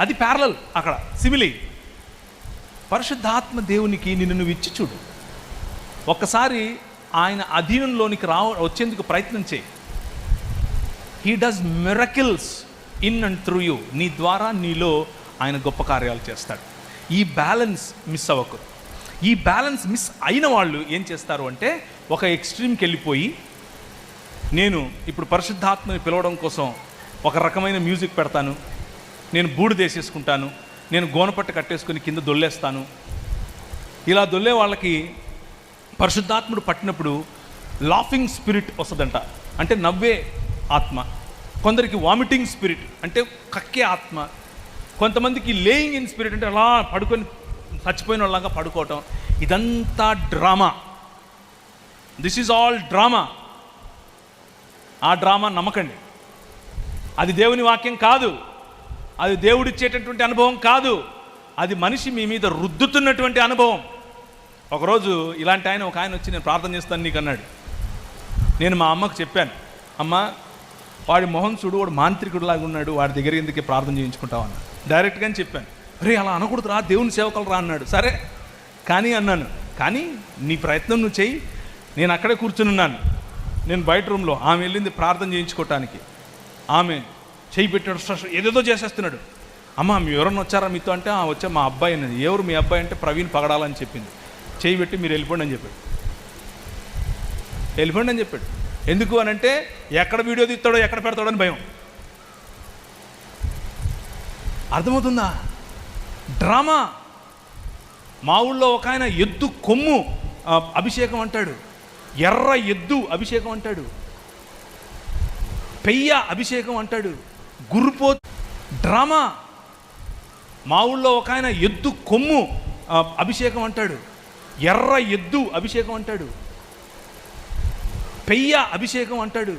అది ప్యారలల్, అక్కడ సిమిలి. పరిశుద్ధాత్మ దేవునికి నిన్ను నువ్వు ఇచ్చి చూడు. ఒక్కసారి ఆయన అధీనంలోనికి వచ్చేందుకు ప్రయత్నం చేయి. He does miracles in and through you. నీ ద్వారా నీలో ఆయన గొప్ప కార్యాలు చేస్తాడు. ఈ బ్యాలెన్స్ మిస్ అవ్వకు. ఈ బ్యాలెన్స్ మిస్ అయిన వాళ్ళు ఏం చేస్తారు అంటే, ఒక ఎక్స్ట్రీమ్కి వెళ్ళిపోయి, నేను ఇప్పుడు పరిశుద్ధాత్మని పిలవడం కోసం ఒక రకమైన మ్యూజిక్ పెడతాను, నేను బూడిదేసేసుకుంటాను, నేను గోనపట్ట కట్టేసుకొని కింద దొల్లేస్తాను. ఇలా దొల్లే వాళ్ళకి పరిశుద్ధాత్ముడు పట్టినప్పుడు లాఫింగ్ స్పిరిట్ వస్తుందంట, అంటే నవ్వే ఆత్మ. కొందరికి వామిటింగ్ స్పిరిట్, అంటే కక్కే ఆత్మ. కొంతమందికి లేయింగ్ ఇన్ స్పిరిట్, అంటే అలా పడుకొని చచ్చిపోయిన వాళ్ళగా పడుకోవటం. ఇదంతా drama. This is all drama. ఆ డ్రామా నమ్మకండి. అది దేవుని వాక్యం కాదు, అది దేవుడిచ్చేటటువంటి అనుభవం కాదు, అది మనిషి మీ మీద రుద్దుతున్నటువంటి అనుభవం. ఒకరోజు ఇలాంటి ఒక ఆయన వచ్చి, నేను ప్రార్థన చేస్తాను నీకు అన్నాడు. నేను మా అమ్మకు చెప్పాను, అమ్మ వాడి మొహం చూడు, వాడు మాంత్రికుడిలాగా ఉన్నాడు, వాడి దగ్గర ఎందుకే ప్రార్థన చేయించుకుంటావు అన్న. డైరెక్ట్గానే చెప్పాను. రే అలా అనకూడదు రా, దేవుని సేవకులు రా అన్నాడు. సరే కానీ అన్నాను, కానీ నీ ప్రయత్నం నువ్వు చెయ్యి. నేను అక్కడే కూర్చుని ఉన్నాను. నేను బయట రూమ్లో, ఆమె వెళ్ళింది ప్రార్థన చేయించుకోవటానికి. ఆమె చేయి పెట్టాడు, ఏదేదో చేసేస్తున్నాడు. అమ్మ మీ ఎవరన్నా వచ్చారా మీతో అంటే, వచ్చా మా అబ్బాయి అన్నది. ఎవరు మీ అబ్బాయి అంటే, ప్రవీణ్ పగడాలని చెప్పింది. చేయి పెట్టి మీరు వెళ్ళిపోండి అని చెప్పాడు. వెళ్ళిపోండి అని చెప్పాడు. ఎందుకు అని అంటే, ఎక్కడ వీడియో తీస్తాడో ఎక్కడ పెడతాడో అని భయం. అర్థమవుతుందా? డ్రామా. మా ఊళ్ళో ఒక ఆయన ఎద్దు కొమ్ము అభిషేకం అంటాడు, ఎర్ర ఎద్దు అభిషేకం అంటాడు, పెయ్య అభిషేకం అంటాడు, గుర్రుపో. డ్రామా. మా ఊళ్ళో ఒక ఆయన ఎద్దు కొమ్ము అభిషేకం అంటాడు, ఎర్ర ఎద్దు అభిషేకం అంటాడు, పెయ్య అభిషేకం అంటాడు,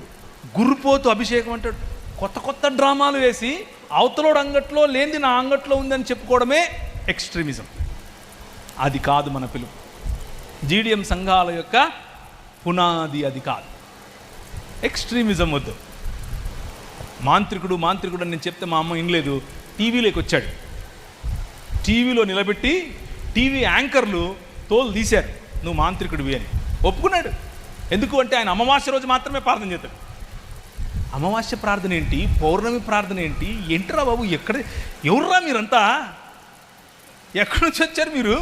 గుర్రుపోతు అభిషేకం అంటాడు. కొత్త కొత్త డ్రామాలు వేసి అవతలోడు అంగట్లో లేనిది నా అంగట్లో ఉందని చెప్పుకోవడమే ఎక్స్ట్రీమిజం. అది కాదు మన పిలుపు. జీడిఎం సంఘాల యొక్క పునాది అది కాదు. ఎక్స్ట్రీమిజం వద్దు. మాంత్రికుడు అని నేను చెప్తే మా అమ్మ వినలేదు. టీవీలోకి వచ్చాడు. టీవీలో నిలబెట్టి టీవీ యాంకర్లు తోలు తీశారు, నువ్వు మాంత్రికుడివి అని. ఒప్పుకున్నాడు. ఎందుకు అంటే, ఆయన అమావాస్య రోజు మాత్రమే ప్రార్థన చేస్తాడు. అమావాస్య ప్రార్థన ఏంటి, పౌర్ణమి ప్రార్థన ఏంటి, ఏంటిరా బాబు, ఎవర్రా మీరంతా, ఎక్కడి నుంచి వచ్చారు మీరు?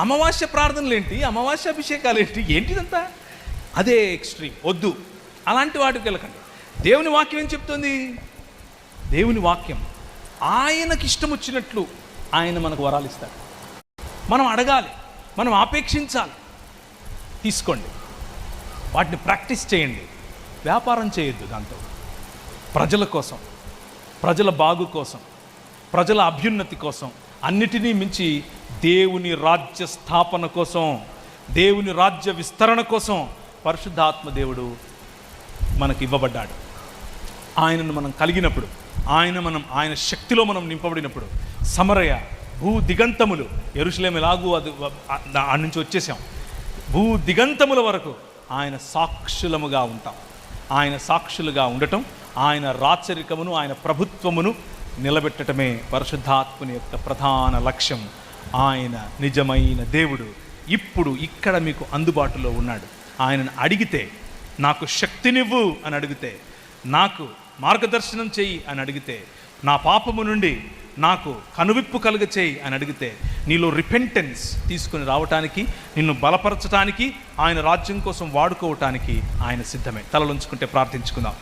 అమావాస్య ప్రార్థనలు ఏంటి, అమావాస్య అభిషేకాలు ఏంటి, ఏంటిదంతా? అదే ఎక్స్ట్రీమ్. వద్దు, అలాంటి వాటికి వెళ్ళకండి. దేవుని వాక్యం ఏం చెప్తుంది? దేవుని వాక్యం ఆయనకి ఇష్టం వచ్చినట్లు ఆయన మనకు వరాలు ఇస్తాడు. మనం అడగాలి, మనం ఆపేక్షించాలి. తీసుకోండి, వాటిని ప్రాక్టీస్ చేయండి. వ్యాపారం చేయొద్దు దాంతో. ప్రజల కోసం, ప్రజల బాగు కోసం, ప్రజల అభ్యున్నతి కోసం, అన్నిటినీ మించి దేవుని రాజ్య స్థాపన కోసం, దేవుని రాజ్య విస్తరణ కోసం పరిశుద్ధాత్మ దేవుడు మనకి ఇవ్వబడ్డాడు. ఆయనను మనం కలిగినప్పుడు, ఆయన శక్తిలో మనం నింపబడినప్పుడు, సమరయ భూ దిగంతములు, యెరూషలేము ఎలాగూ అది ఆ నుంచి వచ్చేసాం, భూ దిగంతముల వరకు ఆయన సాక్షులముగా ఉంటాం. ఆయన సాక్షులుగా ఉండటం, ఆయన రాచరికమును, ఆయన ప్రభుత్వమును నిలబెట్టడమే పరిశుద్ధాత్మని యొక్క ప్రధాన లక్ష్యం. ఆయన నిజమైన దేవుడు ఇప్పుడు ఇక్కడ మీకు అందుబాటులో ఉన్నాడు. ఆయనను అడిగితే, నాకు శక్తినివ్వు అని అడిగితే, నాకు మార్గదర్శనం చెయ్యి అని అడిగితే, నా పాపము నుండి నాకు కనువిప్పు కలుగ చేయి అని అడిగితే, నీలో రిపెంటెన్స్ తీసుకుని రావటానికి, నిన్ను బలపరచటానికి, ఆయన రాజ్యం కోసం వాడుకోవటానికి ఆయన సిద్ధమే. తలలుంచుకుంటే ప్రార్థించుకుందాం.